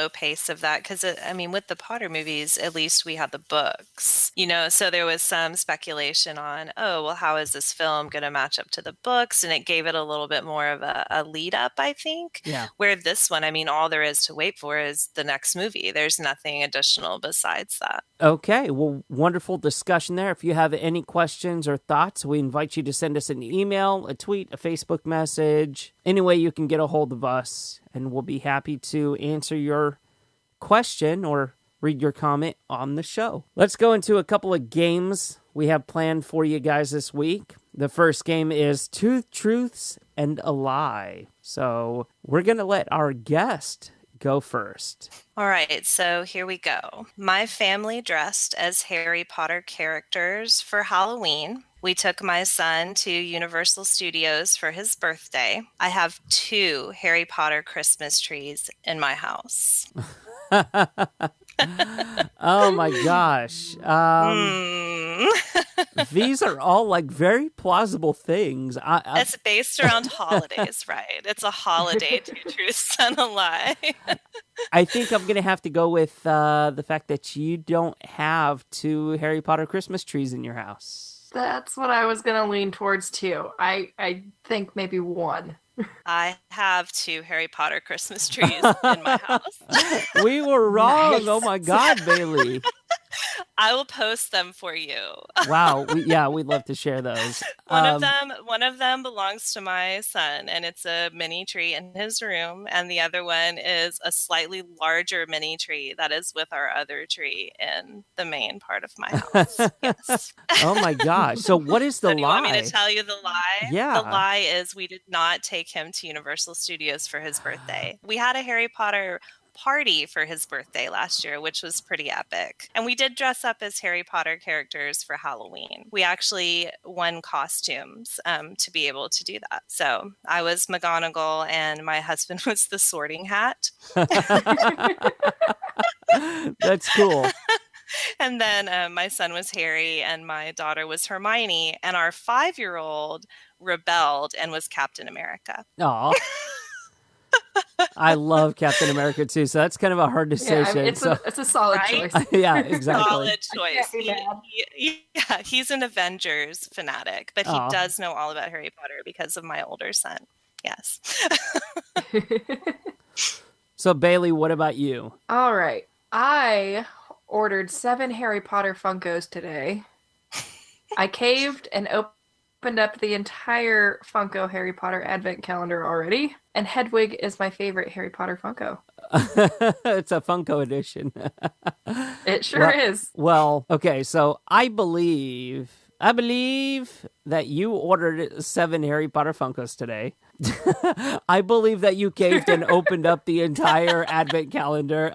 pace of that. Because, with the Potter movies, at least we had the books, so there was some speculation on, how is this film going to match up to the books? And it gave it a little bit more of a lead up, I think. Yeah. Where this one, all there is to wait for is the next movie. There's nothing additional besides that. Okay, well, wonderful discussion there. If you have any questions or thoughts, we invite you to send us an email, a tweet, a Facebook message, any way you can get a hold of us, and we'll be happy to answer your question or read your comment on the show. Let's go into a couple of games we have planned for you guys this week. The first game is Two Truths and a Lie. So we're going to let our guest go first. All right, so here we go. My family dressed as Harry Potter characters for Halloween. We took my son to Universal Studios for his birthday. I have 2 Harry Potter Christmas trees in my house. Oh my gosh. These are all like very plausible things. It's based around holidays, right? It's a holiday, Two Truths and a Lie. I think I'm going to have to go with the fact that you don't have 2 Harry Potter Christmas trees in your house. That's what I was going to lean towards too. I think maybe 1. I have 2 Harry Potter Christmas trees in my house. We were wrong. Nice. Oh my God, Bailey. I will post them for you. Wow. We'd love to share those. One of them belongs to my son, and it's a mini tree in his room, and the other one is a slightly larger mini tree that is with our other tree in the main part of my house. Yes. Oh my gosh. So what is the So lie? do you want me to tell you the lie? Yeah. The lie is we did not take him to Universal Studios for his birthday. We had a Harry Potter party for his birthday last year, which was pretty epic. And we did dress up as Harry Potter characters for Halloween. We actually won costumes to be able to do that. So I was McGonagall and my husband was the Sorting Hat. That's cool. And then my son was Harry and my daughter was Hermione. And our 5-year-old rebelled and was Captain America. Aw. I love Captain America too, so that's kind of a hard decision. It's a solid choice. Yeah, exactly. Solid choice. He's an Avengers fanatic, but he does know all about Harry Potter because of my older son. Yes. So Bailey, what about you? All right. I ordered 7 Harry Potter Funkos today. I caved and opened up the entire Funko Harry Potter advent calendar already. And Hedwig is my favorite Harry Potter Funko. It's a Funko edition. It sure is. Well, okay, so I believe that you ordered 7 Harry Potter Funkos today. I believe that you caved and opened up the entire advent calendar.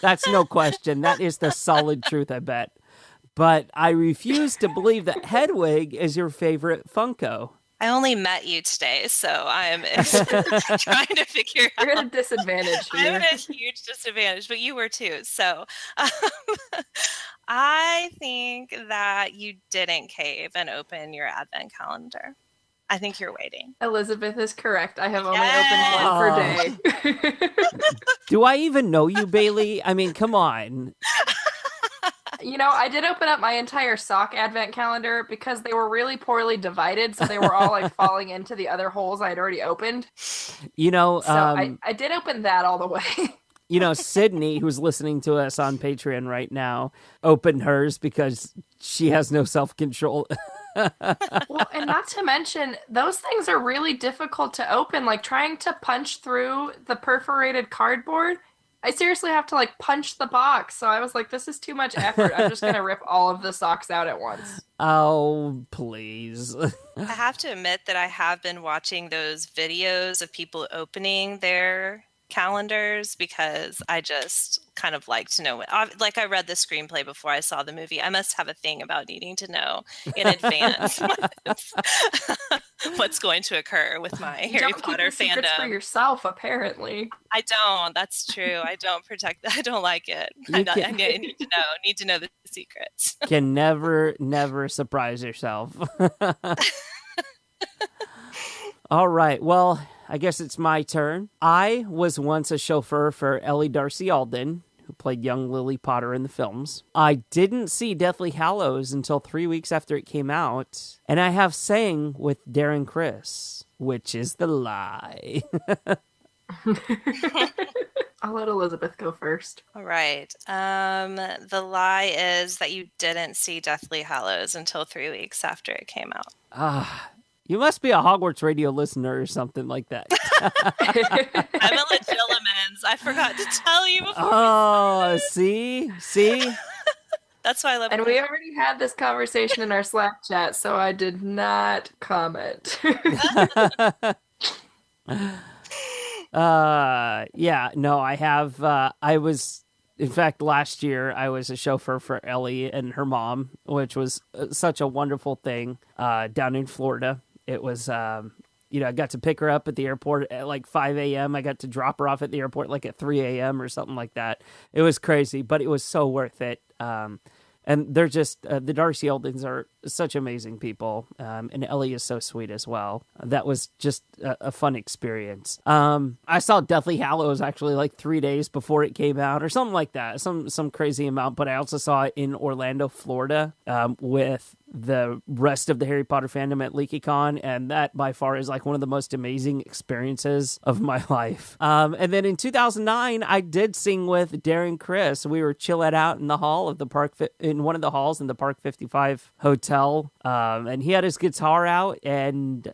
That's no question. That is the solid truth, I bet. But I refuse to believe that Hedwig is your favorite Funko. I only met you today, so I'm trying to figure out. You're at a disadvantage here. I'm at a huge disadvantage, but you were too. So I think that you didn't cave and open your advent calendar. I think you're waiting. Elizabeth is correct. I have only opened 1 per day. Do I even know you, Bailey? I mean, come on. I did open up my entire sock advent calendar because they were really poorly divided, so they were all falling into the other holes I had already opened. So I did open that all the way. Sydney, who's listening to us on Patreon right now, opened hers because she has no self-control. Well, and not to mention, those things are really difficult to open, like trying to punch through the perforated cardboard. I seriously have to punch the box. So I was like, this is too much effort. I'm just going to rip all of the socks out at once. Oh, please. I have to admit that I have been watching those videos of people opening their calendars because I just kind of like to know. Like I read the screenplay before I saw the movie. I must have a thing about needing to know in advance what's going to occur with my Harry Potter keep secrets fandom. for yourself, apparently. I don't. That's true. I don't protect. I don't like it. I need to know. Need to know the secrets. Can never surprise yourself. All right. Well, I guess it's my turn. I was once a chauffeur for Ellie Darcy Alden, who played young Lily Potter in the films. I didn't see Deathly Hallows until 3 weeks after it came out, and I have sang with Darren Criss, which is the lie. I'll let Elizabeth go first. All right. The lie is that you didn't see Deathly Hallows until 3 weeks after it came out. You must be a Hogwarts radio listener or something like that. I'm a Legilimens. I forgot to tell you before. Oh, see? That's why I love it. And we already had this conversation in our Slack chat, so I did not comment. I have. In fact, last year I was a chauffeur for Ellie and her mom, which was such a wonderful thing down in Florida. It was, I got to pick her up at the airport at like 5 a.m. I got to drop her off at the airport like at 3 a.m. or something like that. It was crazy, but it was so worth it. And they're just, the Darcy Aldens are such amazing people. And Ellie is so sweet as well. That was just a fun experience. I saw Deathly Hallows actually like 3 days before it came out or something like that. Some crazy amount. But I also saw it in Orlando, Florida with the rest of the Harry Potter fandom at LeakyCon, and that by far is like one of the most amazing experiences of my life. And then in 2009, I did sing with Darren Criss. We were chilling out in the hall of the park, in one of the halls in the Park 55 hotel, and he had his guitar out, and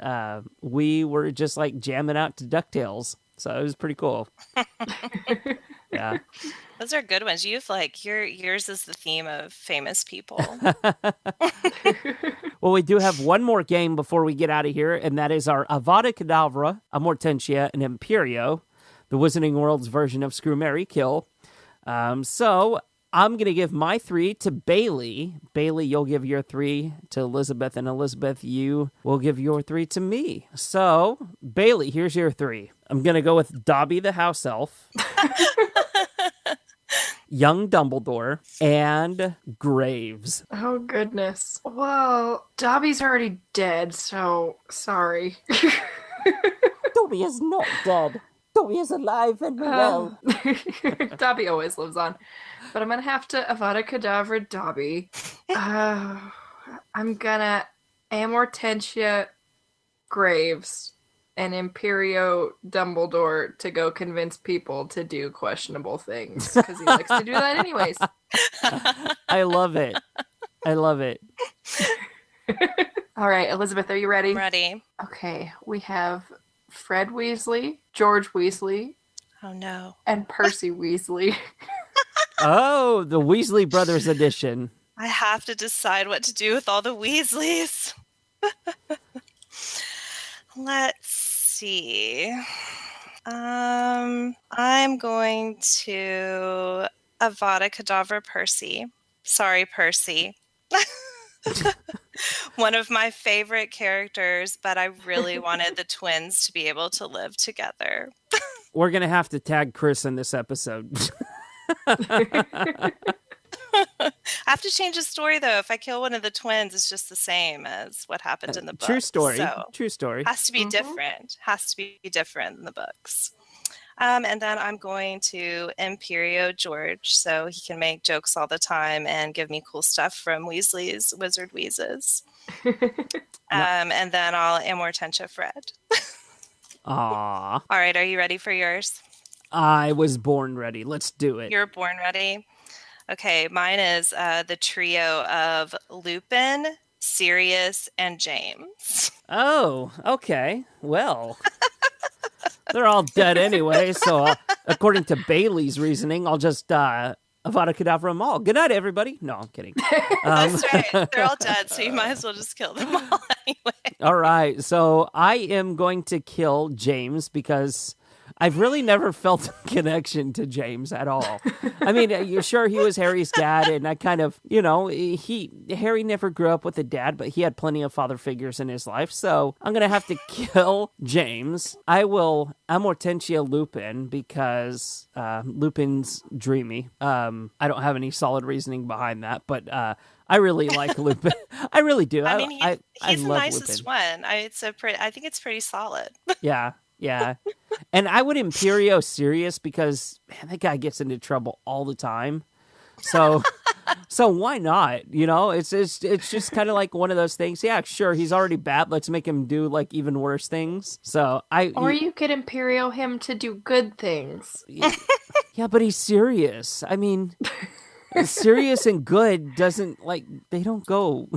we were just like jamming out to DuckTales. So it was pretty cool. Yeah. Those are good ones. You've like yours is the theme of famous people. Well, we do have one more game before we get out of here, and that is our Avada Kedavra, Amortentia, and Imperio, the Wizarding World's version of Screw, Marry, Kill. So I'm going to give my 3 to Bailey. Bailey, you'll give your 3 to Elizabeth, and Elizabeth, you will give your 3 to me. So, Bailey, here's your 3. I'm going to go with Dobby the House Elf, young Dumbledore, and Graves. Oh, goodness. Well, Dobby's already dead, so sorry. Dobby is not dead. Dobby is alive and well. Dobby always lives on. But I'm going to have to Avada Kedavra Dobby. I'm going to Amortentia Graves and Imperio Dumbledore to go convince people to do questionable things. Because he likes to do that anyways. I love it. All right, Elizabeth, are you ready? I'm ready. Okay, we have Fred Weasley, George Weasley, Oh no. and Percy Weasley. Oh, the Weasley Brothers edition. I have to decide what to do with all the Weasleys. Let's see. I'm going to Avada Kedavra Percy. Sorry, Percy. One of my favorite characters, but I really wanted the twins to be able to live together. We're going to have to tag Chris in this episode. I have to change the story, though. If I kill one of the twins, it's just the same as what happened in the book. True story. So True story. has to be different. Has to be different in the books. And then I'm going to Imperio George, so he can make jokes all the time and give me cool stuff from Weasley's Wizard Wheezes. And then I'll Amortentia Fred. Aww. All right, are you ready for yours? I was born ready. Let's do it. You're born ready? Okay, mine is the trio of Lupin, Sirius, and James. Oh, okay. Well, they're all dead anyway, so according to Bailey's reasoning, I'll just Avada Kedavra them all. Good night, everybody. No, I'm kidding. That's right. They're all dead, so you might as well just kill them all anyway. All right, so I am going to kill James because I've really never felt a connection to James at all. I mean, you're sure he was Harry's dad, and I kind of, Harry never grew up with a dad, but he had plenty of father figures in his life, so I'm going to have to kill James. I will Amortentia Lupin because Lupin's dreamy. I don't have any solid reasoning behind that, but I really like Lupin. I really do. I mean, he's the love nicest Lupin. one. I think it's pretty solid. Yeah. And I would Imperio Sirius because, man, that guy gets into trouble all the time. So why not? It's just kind of like one of those things. Yeah, sure, he's already bad. Let's make him do like even worse things. Or you could Imperio him to do good things. Yeah, but he's serious. I mean, serious and good they don't go.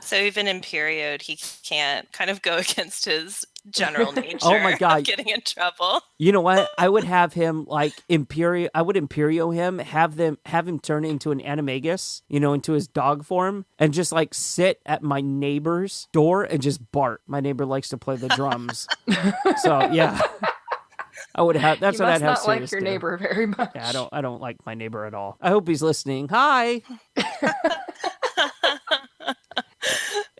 So even Imperioed, he can't kind of go against his general nature. Oh my God. Of getting in trouble. You know what? I would have him Imperio. I would Imperio him, have him turn into an animagus, into his dog form, and just sit at my neighbor's door and just bark. My neighbor likes to play the drums. So yeah. I would have. That's what I'd have. You must not like your neighbor very much. Yeah, I don't like my neighbor at all. I hope he's listening. Hi.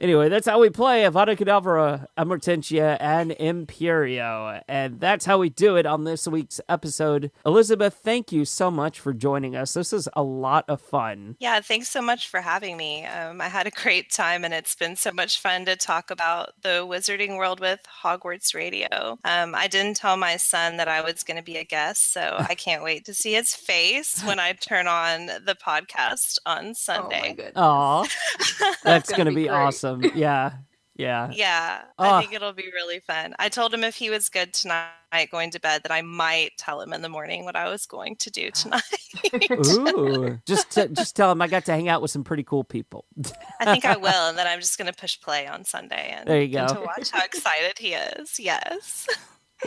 Anyway, that's how we play Avada Kedavra, Amortentia, and Imperio. And that's how we do it on this week's episode. Elizabeth, thank you so much for joining us. This is a lot of fun. Yeah, thanks so much for having me. I had a great time, and it's been so much fun to talk about the wizarding world with Hogwarts Radio. I didn't tell my son that I was going to be a guest, so I can't wait to see his face when I turn on the podcast on Sunday. Oh my goodness. Aw, that's going to be awesome. Yeah. I think it'll be really fun. I told him if he was good tonight going to bed that I might tell him in the morning what I was going to do tonight. Ooh, just tell him I got to hang out with some pretty cool people. I think I will, and then I'm just going to push play on Sunday and there you go. To watch how excited he is. Yes.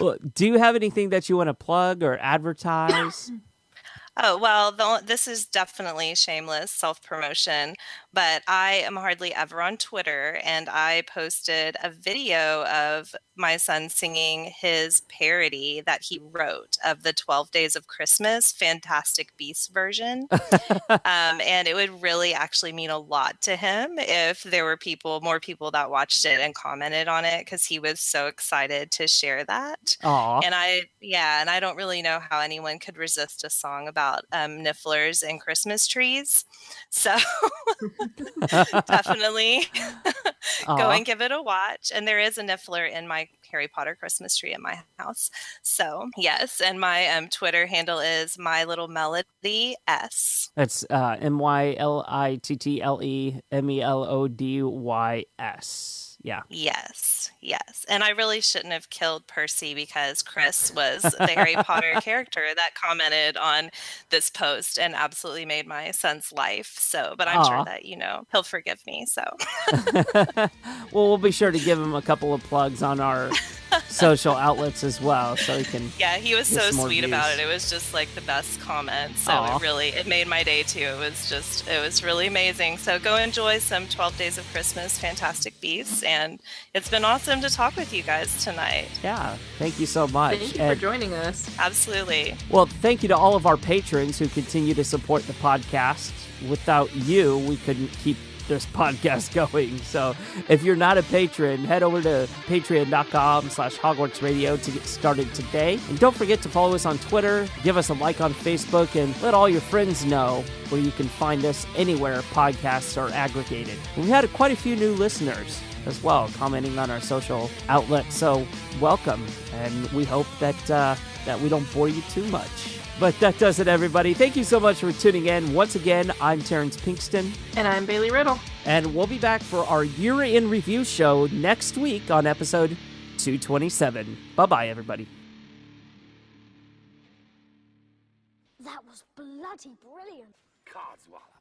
Well, do you have anything that you want to plug or advertise? Oh, well, this is definitely shameless self-promotion, but I am hardly ever on Twitter, and I posted a video of my son singing his parody that he wrote of the 12 Days of Christmas Fantastic Beasts version. And it would really actually mean a lot to him if there were more people that watched it and commented on it, because he was so excited to share that. Aww. And I don't really know how anyone could resist a song about nifflers and Christmas trees. So definitely go and give it a watch. And there is a niffler in my Harry Potter Christmas tree at my house. So yes, and my Twitter handle is My Little Melody S. That's MYLITTLEMELODYS. Yeah. Yes. And I really shouldn't have killed Percy because Chris was the Harry Potter character that commented on this post and absolutely made my son's life. So, but I'm sure that, he'll forgive me. So, well, we'll be sure to give him a couple of plugs on our social outlets as well, so he can. Yeah, he was so sweet views. About it. It was just like the best comment. So it made my day too. It was really amazing. So go enjoy some 12 Days of Christmas Fantastic Beasts. And it's been awesome to talk with you guys tonight. Yeah, thank you so much. Thank you for joining us. Absolutely. Well, thank you to all of our patrons who continue to support the podcast. Without you, we couldn't keep this podcast going. So if you're not a patron, head over to patreon.com/Hogwarts Radio to get started today. And don't forget to follow us on Twitter, give us a like on Facebook, and let all your friends know where you can find us anywhere podcasts are aggregated. We had quite a few new listeners as well commenting on our social outlets, so welcome, and we hope that we don't bore you too much. But that does it, everybody. Thank you so much for tuning in. Once again, I'm Terrence Pinkston. And I'm Bailey Riddle. And we'll be back for our Year in Review show next week on episode 227. Bye-bye, everybody. That was bloody brilliant. Codswallop.